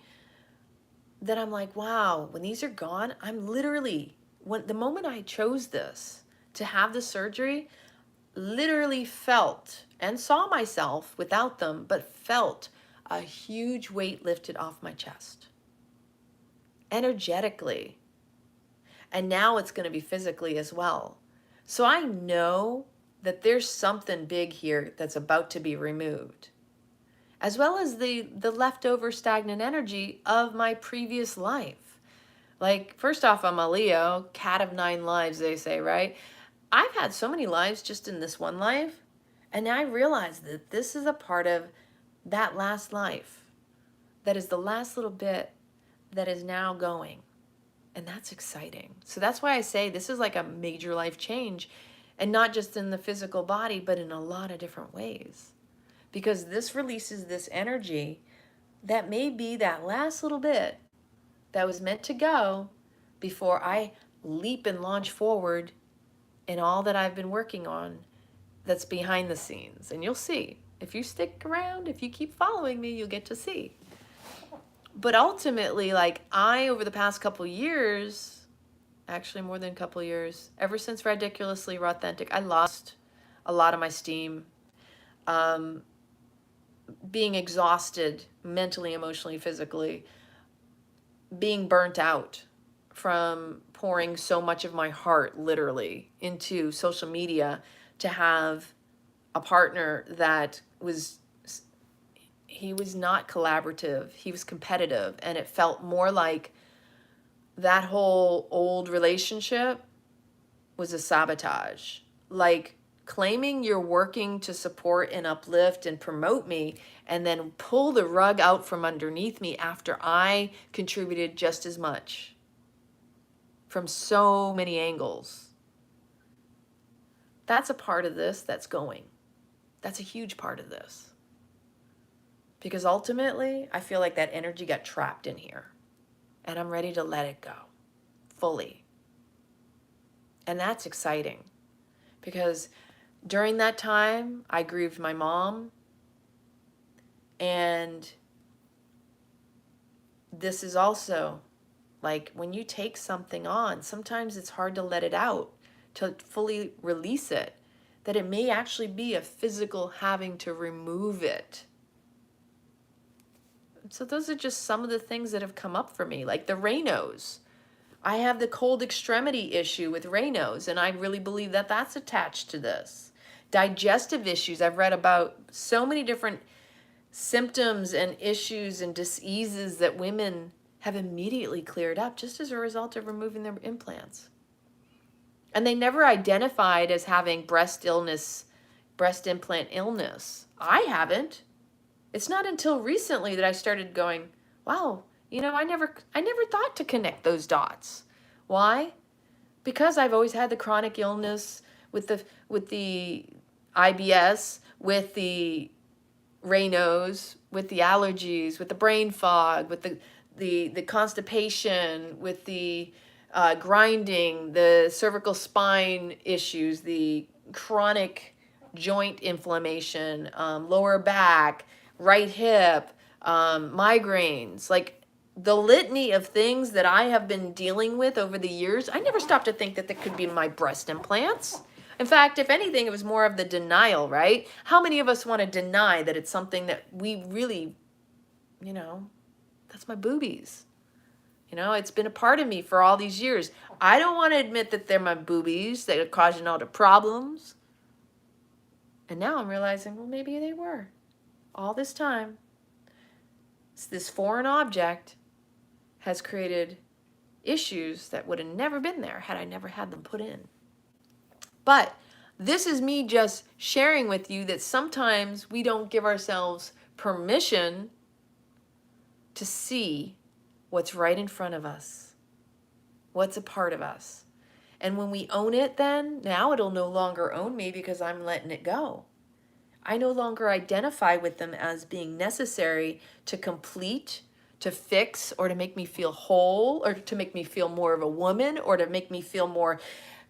that I'm like, wow, when these are gone, I'm literally, the moment I chose this to have the surgery, literally felt and saw myself without them, but felt a huge weight lifted off my chest, energetically. And now it's going to be physically as well. So I know that there's something big here that's about to be removed, as well as the leftover stagnant energy of my previous life. Like, first off, I'm a Leo, cat of 9 lives, they say, right? I've had so many lives just in this one life, and I realize that this is a part of that last life. That is the last little bit that is now going, and that's exciting. So that's why I say this is like a major life change, and not just in the physical body, but in a lot of different ways. Because this releases this energy that may be that last little bit that was meant to go before I leap and launch forward in all that I've been working on that's behind the scenes. And you'll see. If you stick around, if you keep following me, you'll get to see. But ultimately, over the past couple years, actually more than a couple years, ever since Ridiculously Authentic, I lost a lot of my steam. Being exhausted mentally, emotionally, physically, being burnt out from pouring so much of my heart literally into social media, to have a partner that he was not collaborative, he was competitive, and it felt more like that whole old relationship was a sabotage. Like, claiming you're working to support and uplift and promote me, and then pull the rug out from underneath me after I contributed just as much from so many angles. That's a part of this that's going. That's a huge part of this. Because ultimately, I feel like that energy got trapped in here, and I'm ready to let it go fully. And that's exciting, because during that time, I grieved my mom, and this is also like when you take something on, sometimes it's hard to let it out, to fully release it, that it may actually be a physical having to remove it. So those are just some of the things that have come up for me, like the Raynaud's. I have the cold extremity issue with Raynaud's, and I really believe that that's attached to this. Digestive issues, I've read about so many different symptoms and issues and diseases that women have immediately cleared up just as a result of removing their implants. And they never identified as having breast implant illness. I haven't. It's not until recently that I started going, wow, I never thought to connect those dots. Why? Because I've always had the chronic illness with the IBS, with the Raynaud's, with the allergies, with the brain fog, with the constipation, with the grinding, the cervical spine issues, the chronic joint inflammation, lower back, right hip, migraines, like the litany of things that I have been dealing with over the years. I never stopped to think that that could be my breast implants. In fact, if anything, it was more of the denial, right? How many of us want to deny that it's something that we really, you know, that's my boobies. You know, it's been a part of me for all these years. I don't want to admit that they're my boobies that are causing all the problems. And now I'm realizing, well, maybe they were. All this time, this foreign object has created issues that would have never been there had I never had them put in. But this is me just sharing with you that sometimes we don't give ourselves permission to see what's right in front of us, what's a part of us. And when we own it, then now it'll no longer own me because I'm letting it go. I no longer identify with them as being necessary to complete, to fix, or to make me feel whole, or to make me feel more of a woman, or to make me feel more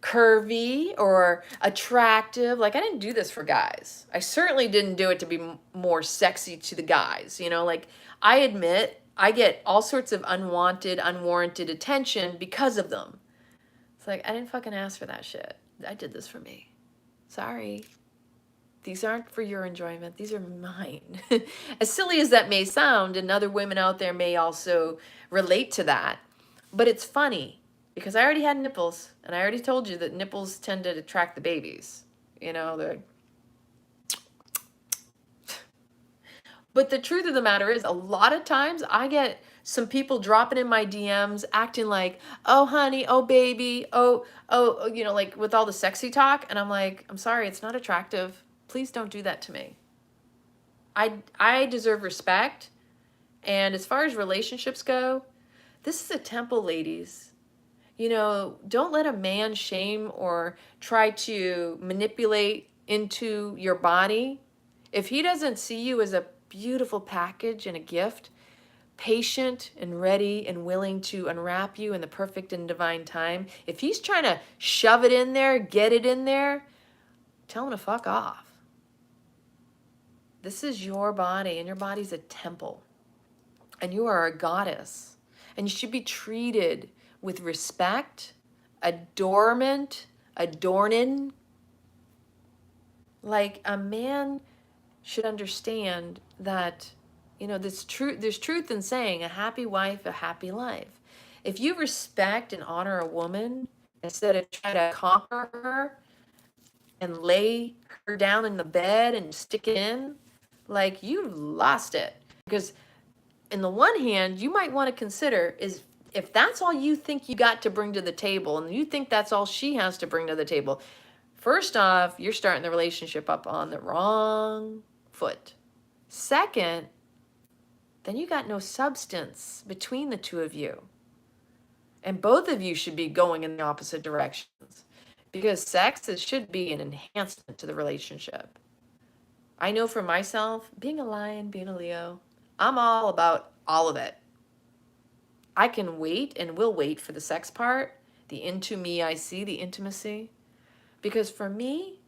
curvy or attractive. Like, I didn't do this for guys. I certainly didn't do it to be more sexy to the guys. You know, like, I admit I get all sorts of unwanted, unwarranted attention because of them. It's like, I didn't fucking ask for that shit. I did this for me. Sorry. These aren't for your enjoyment. These are mine. As silly as that may sound, and other women out there may also relate to that, but it's funny because I already had nipples, and I already told you that nipples tend to attract the babies. You know, they're... But the truth of the matter is, a lot of times I get some people dropping in my DMs acting like, oh, honey, oh, baby, oh, you know, like with all the sexy talk. And I'm like, I'm sorry, it's not attractive. Please don't do that to me. I deserve respect. And as far as relationships go, this is a temple, ladies. You know, don't let a man shame or try to manipulate into your body. If he doesn't see you as a beautiful package and a gift, patient and ready and willing to unwrap you in the perfect and divine time, if he's trying to shove it in there, get it in there, tell him to fuck off. This is your body, and your body's a temple. And you are a goddess. And you should be treated with respect, adornment, adorning. Like, a man should understand that, you know, there's truth in saying a happy wife, a happy life. If you respect and honor a woman instead of try to conquer her and lay her down in the bed and stick it in, like, you lost it. Because in the one hand, you might want to consider is if that's all you think you got to bring to the table, and you think that's all she has to bring to the table, first off, you're starting the relationship up on the wrong foot. Second, then you got no substance between the two of you. And both of you should be going in the opposite directions. Because sex should be an enhancement to the relationship. I know for myself, being a lion, being a Leo, I'm all about all of it. I can wait and will wait for the sex part, the into me I see, the intimacy. Because for me,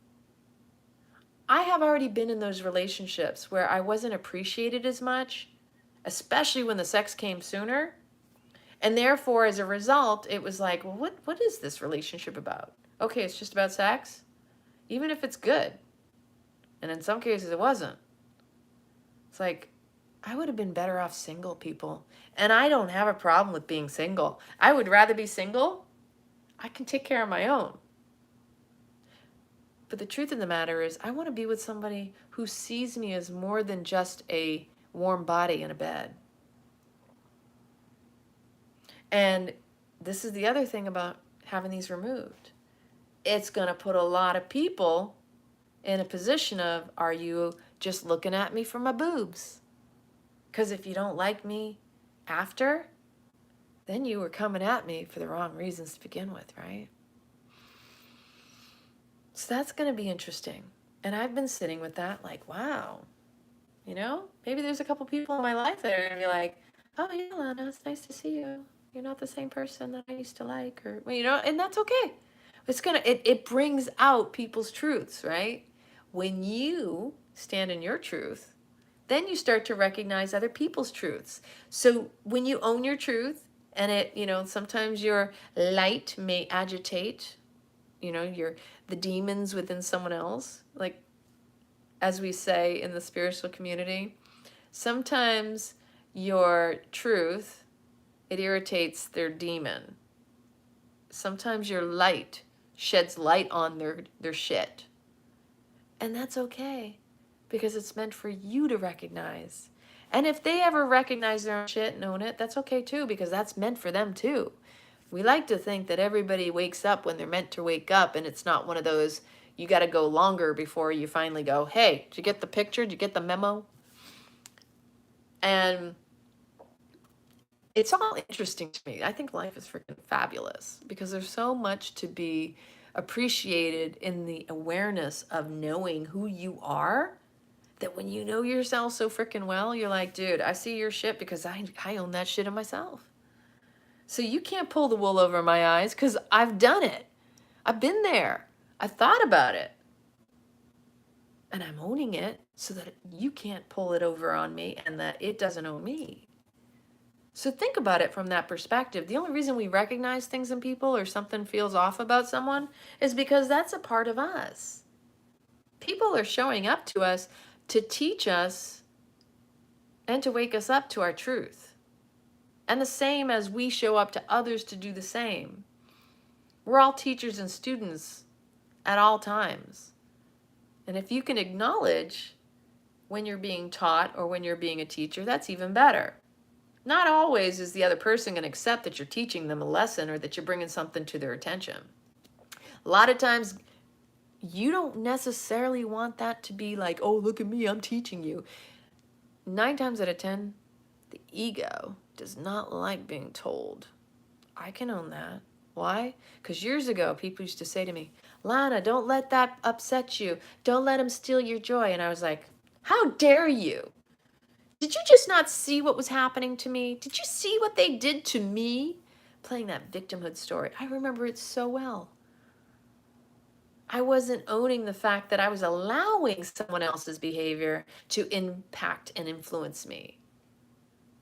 I have already been in those relationships where I wasn't appreciated as much, especially when the sex came sooner. And therefore, as a result, it was like, well, what is this relationship about? Okay, it's just about sex, even if it's good. And in some cases, it wasn't. It's like, I would have been better off single, people. And I don't have a problem with being single. I would rather be single. I can take care of my own. But the truth of the matter is, I want to be with somebody who sees me as more than just a warm body in a bed. And this is the other thing about having these removed. It's going to put a lot of people in a position of, are you just looking at me for my boobs? Because if you don't like me after, then you were coming at me for the wrong reasons to begin with, right? So that's going to be interesting. And I've been sitting with that like, wow, You know, maybe there's a couple people in my life that are going to be like, oh, yeah, Lana, it's nice to see you. You're not the same person that I used to like, or, well, you know, and that's okay. It brings out people's truths, right? When you stand in your truth, then you start to recognize other people's truths. So when you own your truth, and it, you know, sometimes your light may agitate, you know, the demons within someone else, like, as we say in the spiritual community, sometimes your truth, it irritates their demon. Sometimes your light sheds light on their shit. And that's okay, because it's meant for you to recognize. And if they ever recognize their own shit and own it, that's okay too, because that's meant for them too. We like to think that everybody wakes up when they're meant to wake up, and it's not one of those, you got to go longer before you finally go, hey, did you get the picture? Did you get the memo? And it's all interesting to me. I think life is freaking fabulous, because there's so much to be appreciated in the awareness of knowing who you are, that when you know yourself so freaking well, you're like, dude, I see your shit because I own that shit in myself. So you can't pull the wool over my eyes, because I've done it. I've been there. I've thought about it. And I'm owning it so that you can't pull it over on me and that it doesn't own me. So think about it from that perspective. The only reason we recognize things in people or something feels off about someone is because that's a part of us. People are showing up to us to teach us and to wake us up to our truth. And the same as we show up to others to do the same. We're all teachers and students at all times. And if you can acknowledge when you're being taught or when you're being a teacher, that's even better. Not always is the other person going to accept that you're teaching them a lesson or that you're bringing something to their attention. A lot of times, you don't necessarily want that to be like, oh, look at me, I'm teaching you. 9 times out of 10, the ego does not like being told. I can own that. Why? Because years ago, people used to say to me, Lana, don't let that upset you. Don't let him steal your joy. And I was like, how dare you? Did you just not see what was happening to me? Did you see what they did to me? Playing that victimhood story. I remember it so well. I wasn't owning the fact that I was allowing someone else's behavior to impact and influence me.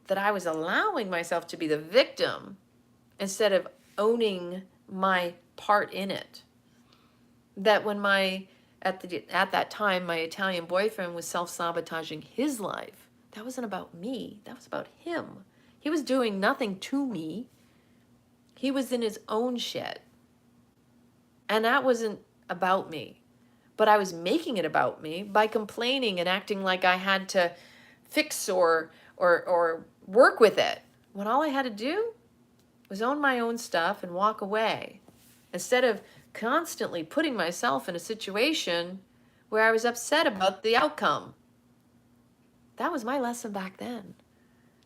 That I was allowing myself to be the victim instead of owning my part in it. That when at that time, my Italian boyfriend was self-sabotaging his life, that wasn't about me. That was about him. He was doing nothing to me. He was in his own shit. And that wasn't about me. But I was making it about me by complaining and acting like I had to fix or work with it, when all I had to do was own my own stuff and walk away, instead of constantly putting myself in a situation where I was upset about the outcome. That was my lesson back then.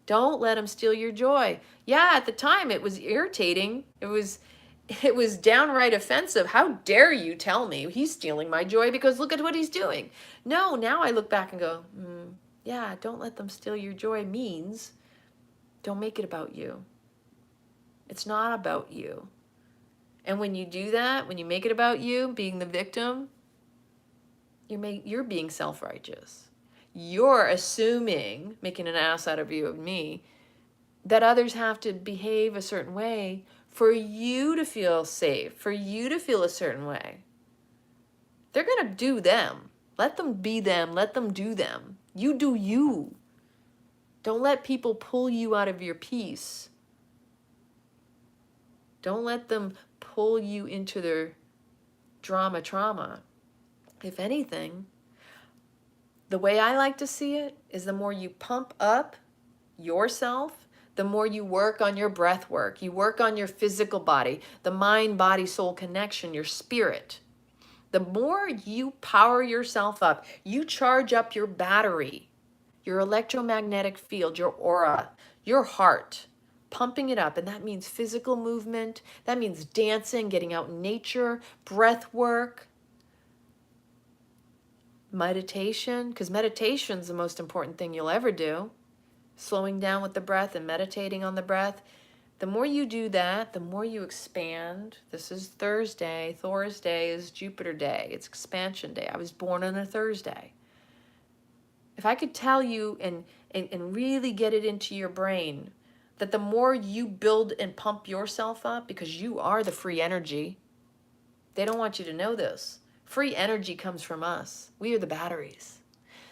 Don't let them steal your joy. Yeah, at the time it was irritating. It was downright offensive. How dare you tell me he's stealing my joy because look at what he's doing. No, now I look back and go, yeah, don't let them steal your joy means don't make it about you. It's not about you. And when you do that, when you make it about you, being the victim, you're being self-righteous. You're assuming, making an ass out of you of me, that others have to behave a certain way for you to feel safe, for you to feel a certain way. They're going to do them. Let them be them. Let them do them. You do you. Don't let people pull you out of your peace. Don't let them pull you into their trauma. If anything, the way I like to see it is the more you pump up yourself, the more you work on your breath work, you work on your physical body, the mind, body, soul connection, your spirit. The more you power yourself up, you charge up your battery, your electromagnetic field, your aura, your heart, pumping it up. And that means physical movement. That means dancing, getting out in nature, breath work, meditation, because meditation's the most important thing you'll ever do. Slowing down with the breath and meditating on the breath. The more you do that, the more you expand. This is Thursday. Thursday is Jupiter Day. It's expansion day. I was born on a Thursday. If I could tell you and really get it into your brain that the more you build and pump yourself up, because you are the free energy, they don't want you to know this. Free energy comes from us. We are the batteries.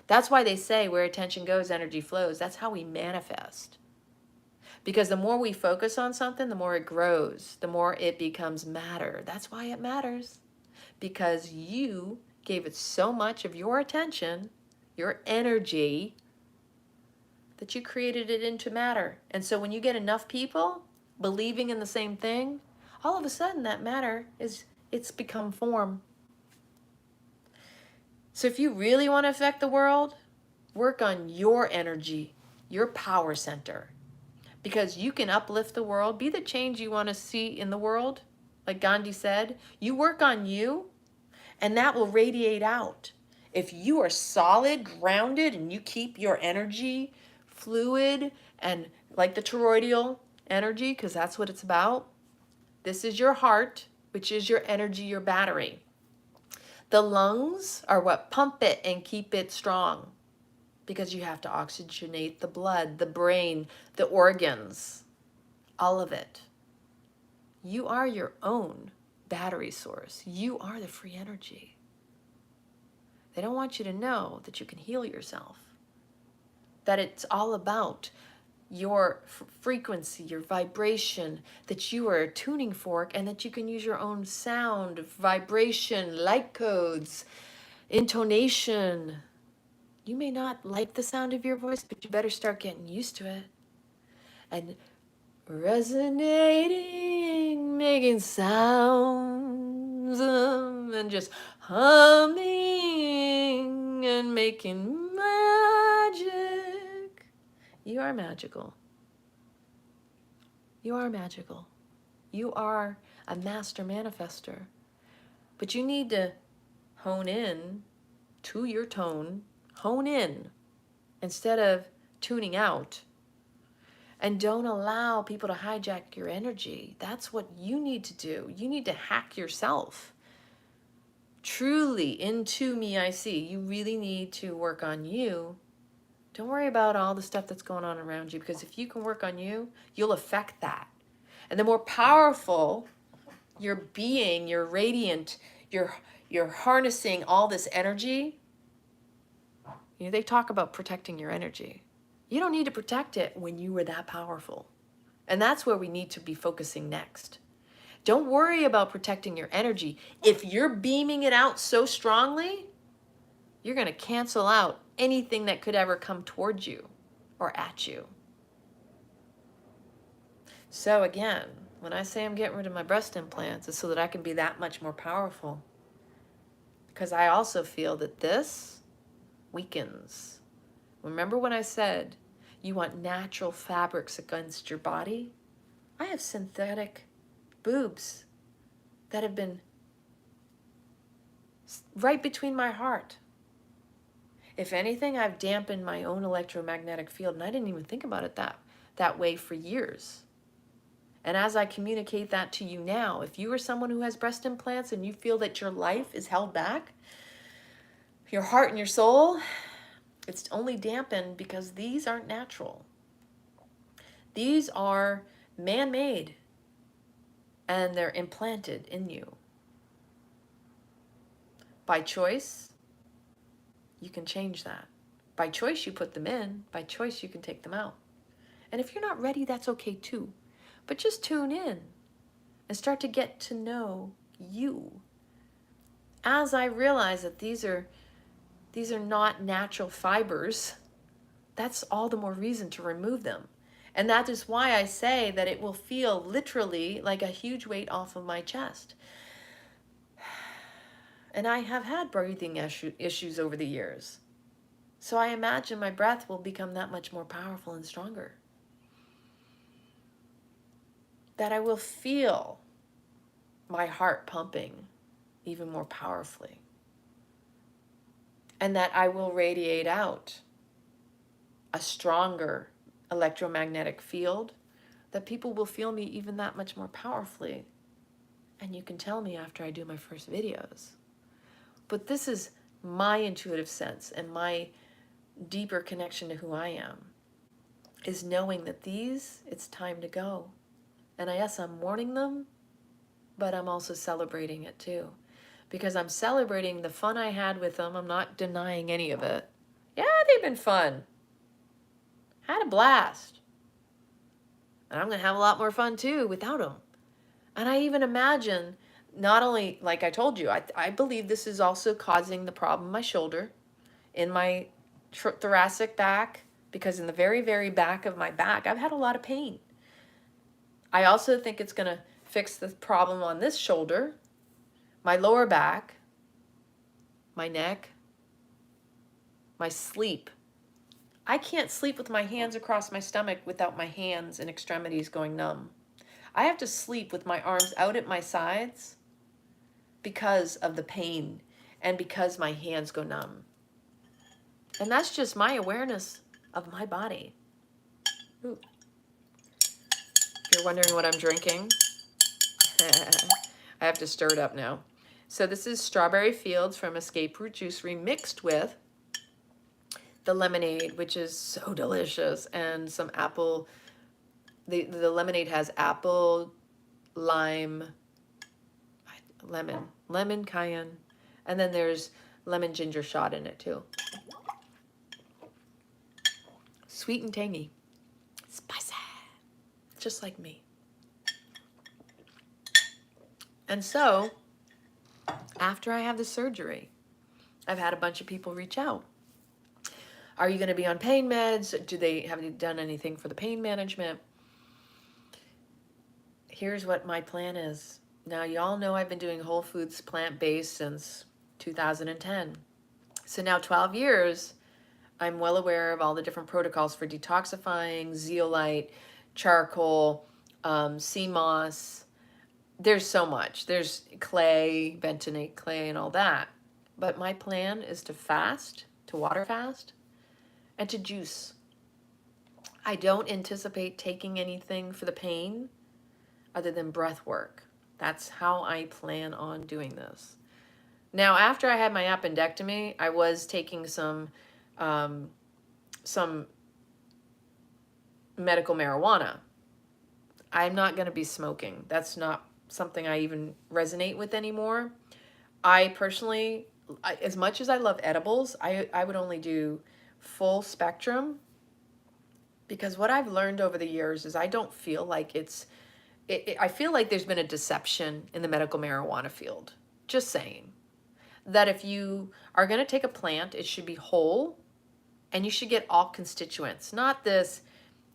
That's why they say where attention goes, energy flows. That's how we manifest. Because the more we focus on something, the more it grows, the more it becomes matter. That's why it matters. Because you gave it so much of your attention, your energy, that you created it into matter. And so when you get enough people believing in the same thing, all of a sudden that matter it's become form. So if you really want to affect the world, work on your energy, your power center. Because you can uplift the world, be the change you want to see in the world. Like Gandhi said, you work on you, and that will radiate out. If you are solid, grounded, and you keep your energy fluid and like the toroidal energy, because that's what it's about. This is your heart, which is your energy, your battery. The lungs are what pump it and keep it strong, because you have to oxygenate the blood, the brain, the organs, all of it. You are your own battery source. You are the free energy. They don't want you to know that you can heal yourself, that it's all about your frequency, your vibration, that you are a tuning fork, and that you can use your own sound, vibration, light codes, intonation. You may not like the sound of your voice, but you better start getting used to it. And resonating, making sounds, and just humming and making magic. You are magical. You are magical. You are a master manifester. But you need to hone in to your tone, hone in instead of tuning out. And don't allow people to hijack your energy. That's what you need to do. You need to hack yourself. Truly, into me I see. You really need to work on you. Don't worry about all the stuff that's going on around you, because if you can work on you, you'll affect that. And the more powerful you're being, you're radiant, you're harnessing all this energy. You know, they talk about protecting your energy. You don't need to protect it when you were that powerful. And that's where we need to be focusing next. Don't worry about protecting your energy. If you're beaming it out so strongly, you're going to cancel out anything that could ever come towards you or at you. So again, when I say I'm getting rid of my breast implants, it's so that I can be that much more powerful. Because I also feel that this weakens. Remember when I said you want natural fabrics against your body? I have synthetic boobs that have been right between my heart. If anything, I've dampened my own electromagnetic field, and I didn't even think about it that way for years. And as I communicate that to you now, if you are someone who has breast implants and you feel that your life is held back, your heart and your soul, it's only dampened because these aren't natural. These are man-made, and they're implanted in you. By choice, you can change that. By choice, you put them in. By choice, you can take them out. And if you're not ready, that's okay too. But just tune in and start to get to know you. As I realize that these are not natural fibers, that's all the more reason to remove them. And that is why I say that it will feel literally like a huge weight off of my chest. And I have had breathing issues over the years. So I imagine my breath will become that much more powerful and stronger. That I will feel my heart pumping even more powerfully. and that I will radiate out a stronger electromagnetic field, that people will feel me even that much more powerfully. And you can tell me after I do my first videos. But this is my intuitive sense and my deeper connection to who I am, is knowing that it's time to go. And yes, I'm mourning them, but I'm also celebrating it too. Because I'm celebrating the fun I had with them. I'm not denying any of it. Yeah, they've been fun. Had a blast. And I'm going to have a lot more fun too without them. And I even imagine, not only, like I told you, I believe this is also causing the problem in my shoulder, in my thoracic back, because in the very, very back of my back, I've had a lot of pain. I also think it's going to fix the problem on this shoulder, my lower back, my neck, my sleep. I can't sleep with my hands across my stomach without my hands and extremities going numb. I have to sleep with my arms out at my sides because of the pain and because my hands go numb. And that's just my awareness of my body. Ooh. If you're wondering what I'm drinking, I have to stir it up now. So this is Strawberry Fields from Escape Fruit Juice remixed with the lemonade, which is so delicious, and some apple. The lemonade has apple, lime, lemon, cayenne, and then there's lemon ginger shot in it too. Sweet and tangy. Spicy. Just like me. And so, after I have the surgery, I've had a bunch of people reach out. Are you going to be on pain meds? Have they done anything for the pain management? Here's what my plan is. Now, y'all know I've been doing whole foods plant-based since 2010. So now 12 years, I'm well aware of all the different protocols for detoxifying, zeolite, charcoal, sea moss. There's so much. There's clay, bentonite clay, and all that. But my plan is to fast, to water fast, and to juice. I don't anticipate taking anything for the pain other than breath work. That's how I plan on doing this. Now, after I had my appendectomy, I was taking some medical marijuana. I'm not going to be smoking. That's not something I even resonate with anymore. I personally, as much as I love edibles, I would only do full spectrum, because what I've learned over the years is I don't feel like I feel like there's been a deception in the medical marijuana field. Just saying. That if you are going to take a plant, it should be whole, and you should get all constituents. Not this,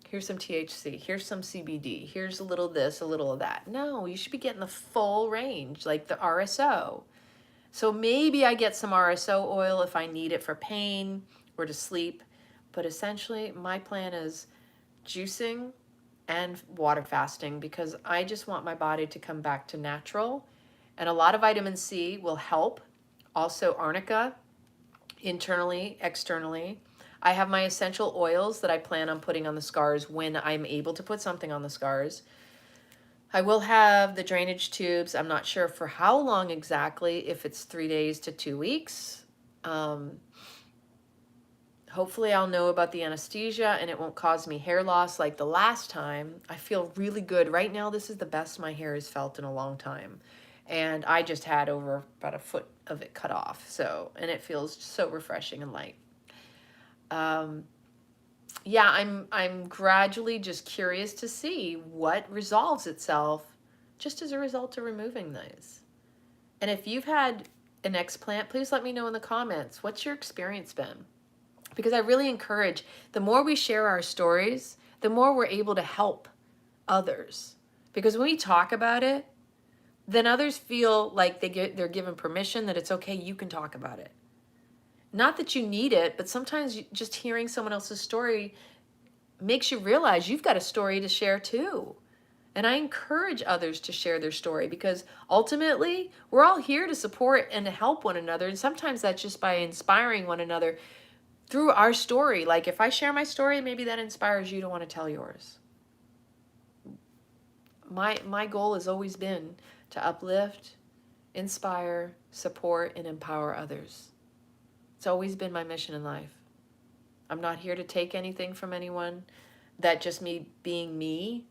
here's some THC, here's some CBD, here's a little this, a little of that. No, you should be getting the full range, like the RSO. So maybe I get some RSO oil if I need it for pain or to sleep. But essentially, my plan is juicing and water fasting, because I just want my body to come back to natural. And a lot of vitamin C will help. Also arnica, internally, externally. I have my essential oils that I plan on putting on the scars when I'm able to put something on the scars. I will have the drainage tubes. I'm not sure for how long exactly, if it's 3 days to 2 weeks. Hopefully I'll know about the anesthesia and it won't cause me hair loss like the last time. I feel really good. Right now, this is the best my hair has felt in a long time. And I just had over about a foot of it cut off. And it feels so refreshing and light. Yeah, I'm gradually just curious to see what resolves itself just as a result of removing these. And if you've had an explant, please let me know in the comments. What's your experience been? Because I really encourage, the more we share our stories, the more we're able to help others. Because when we talk about it, then others feel like they're given permission that it's okay, you can talk about it. Not that you need it, but sometimes just hearing someone else's story makes you realize you've got a story to share too. And I encourage others to share their story, because ultimately we're all here to support and to help one another. And sometimes that's just by inspiring one another through our story. Like if I share my story, maybe that inspires you to want to tell yours. My goal has always been to uplift, inspire, support, and empower others. It's always been my mission in life. I'm not here to take anything from anyone. That just me being me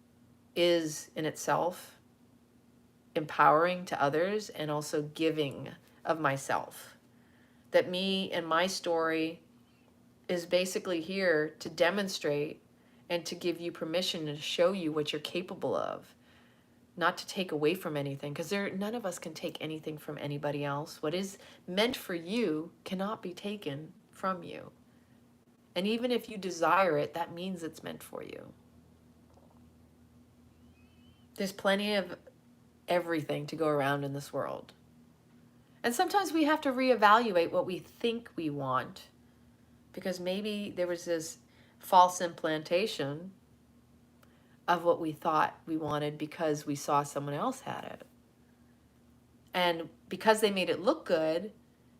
is in itself empowering to others and also giving of myself. That me and my story is basically here to demonstrate and to give you permission and to show you what you're capable of, not to take away from anything, because none of us can take anything from anybody else. What is meant for you cannot be taken from you. And even if you desire it, that means it's meant for you. There's plenty of everything to go around in this world. And sometimes we have to reevaluate what we think we want, because maybe there was this false implantation of what we thought we wanted because we saw someone else had it. And because they made it look good,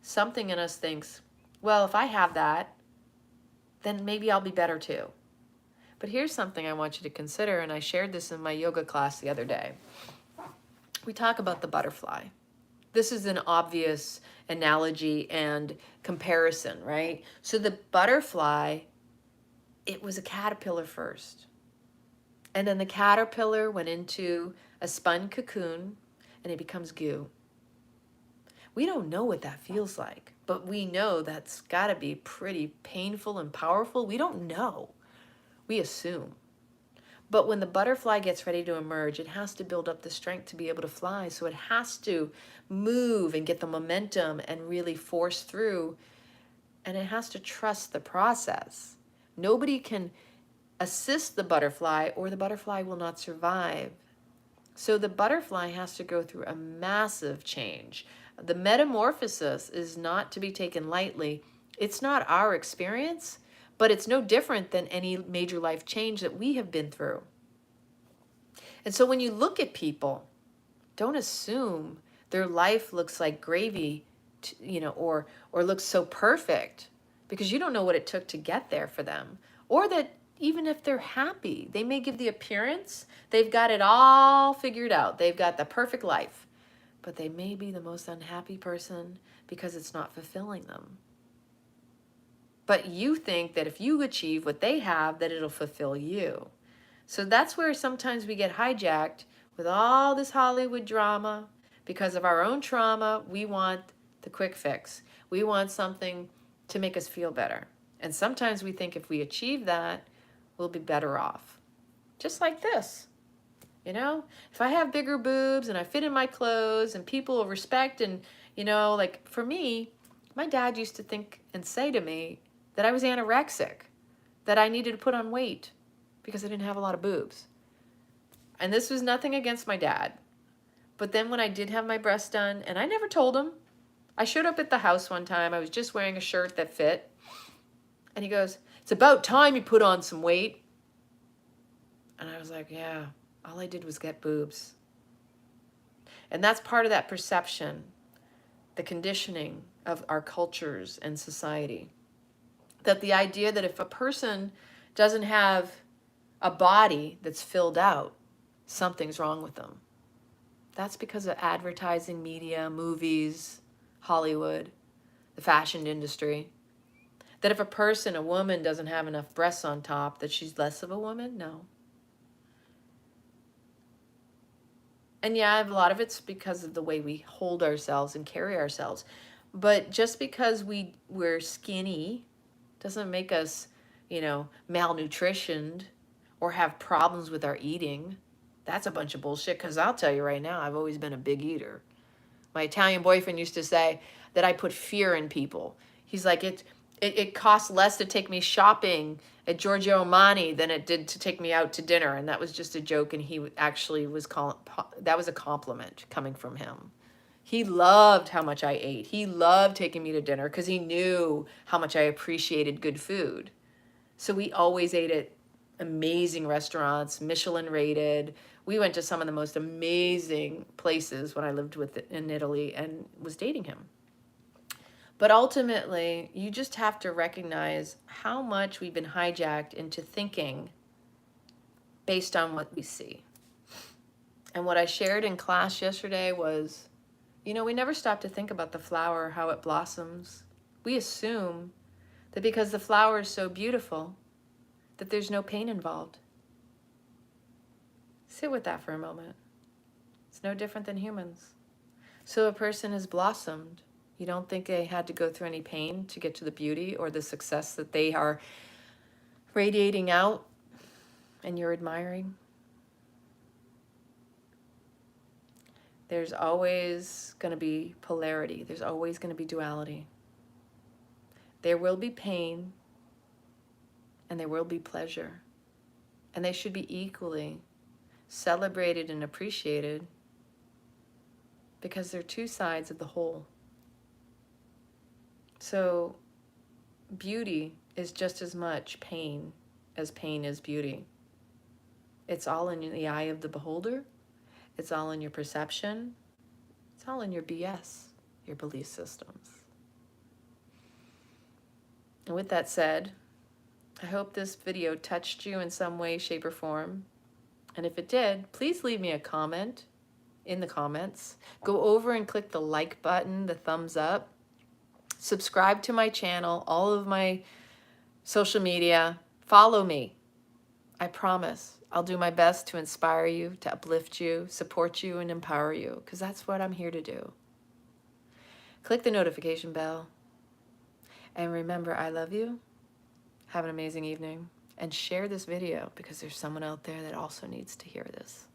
something in us thinks, well, if I have that, then maybe I'll be better too. But here's something I want you to consider, and I shared this in my yoga class the other day. We talk about the butterfly. This is an obvious analogy and comparison, right? So the butterfly, it was a caterpillar first. And then the caterpillar went into a spun cocoon and it becomes goo. We don't know what that feels like, but we know that's got to be pretty painful and powerful. We don't know. We assume. But when the butterfly gets ready to emerge, it has to build up the strength to be able to fly. So it has to move and get the momentum and really force through. And it has to trust the process. Nobody can assist the butterfly or the butterfly will not survive. So the butterfly has to go through a massive change. The metamorphosis is not to be taken lightly. It's not our experience, but it's no different than any major life change that we have been through. And so when you look at people, don't assume their life looks like gravy, or looks so perfect, because you don't know what it took to get there for them. Or that even if they're happy, they may give the appearance they've got it all figured out. They've got the perfect life, but they may be the most unhappy person because it's not fulfilling them. But you think that if you achieve what they have, that it'll fulfill you. So that's where sometimes we get hijacked with all this Hollywood drama. Because of our own trauma, we want the quick fix. We want something to make us feel better. And sometimes we think if we achieve that, we'll be better off. Just like this. If I have bigger boobs and I fit in my clothes and people will respect and, like for me, my dad used to think and say to me that I was anorexic, that I needed to put on weight because I didn't have a lot of boobs. And this was nothing against my dad. But then when I did have my breasts done, and I never told him, I showed up at the house one time. I was just wearing a shirt that fit. And he goes, "It's about time you put on some weight." And I was like, yeah, all I did was get boobs. And that's part of that perception, the conditioning of our cultures and society. That the idea that if a person doesn't have a body that's filled out, something's wrong with them. That's because of advertising, media, movies, Hollywood, the fashion industry. That if a woman doesn't have enough breasts on top, that she's less of a woman? No. And yeah, a lot of it's because of the way we hold ourselves and carry ourselves. But just because we're skinny doesn't make us, malnutritioned or have problems with our eating. That's a bunch of bullshit, because I'll tell you right now, I've always been a big eater. My Italian boyfriend used to say that I put fear in people. He's like, it costs less to take me shopping at Giorgio Armani than it did to take me out to dinner. And that was just a joke, and he actually that was a compliment coming from him. He loved how much I ate. He loved taking me to dinner because he knew how much I appreciated good food. So we always ate at amazing restaurants, Michelin rated. We went to some of the most amazing places when I lived in Italy and was dating him. But ultimately, you just have to recognize how much we've been hijacked into thinking based on what we see. And what I shared in class yesterday was, you know, we never stop to think about the flower, how it blossoms. We assume that because the flower is so beautiful, that there's no pain involved. Sit with that for a moment. It's no different than humans. So a person has blossomed. You don't think they had to go through any pain to get to the beauty or the success that they are radiating out and you're admiring? There's always going to be polarity. There's always going to be duality. There will be pain and there will be pleasure. And they should be equally celebrated and appreciated because they're two sides of the whole. So beauty is just as much pain as pain is beauty. It's all in the eye of the beholder. It's all in your perception. It's all in your BS, your belief systems. And with that said, I hope this video touched you in some way, shape, or form. And if it did, please leave me a comment in the comments. Go over and click the like button, the thumbs up. Subscribe to my channel, all of my social media. Follow me. I promise I'll do my best to inspire you, to uplift you, support you, and empower you, because that's what I'm here to do. Click the notification bell. And remember, I love you. Have an amazing evening. And share this video because there's someone out there that also needs to hear this.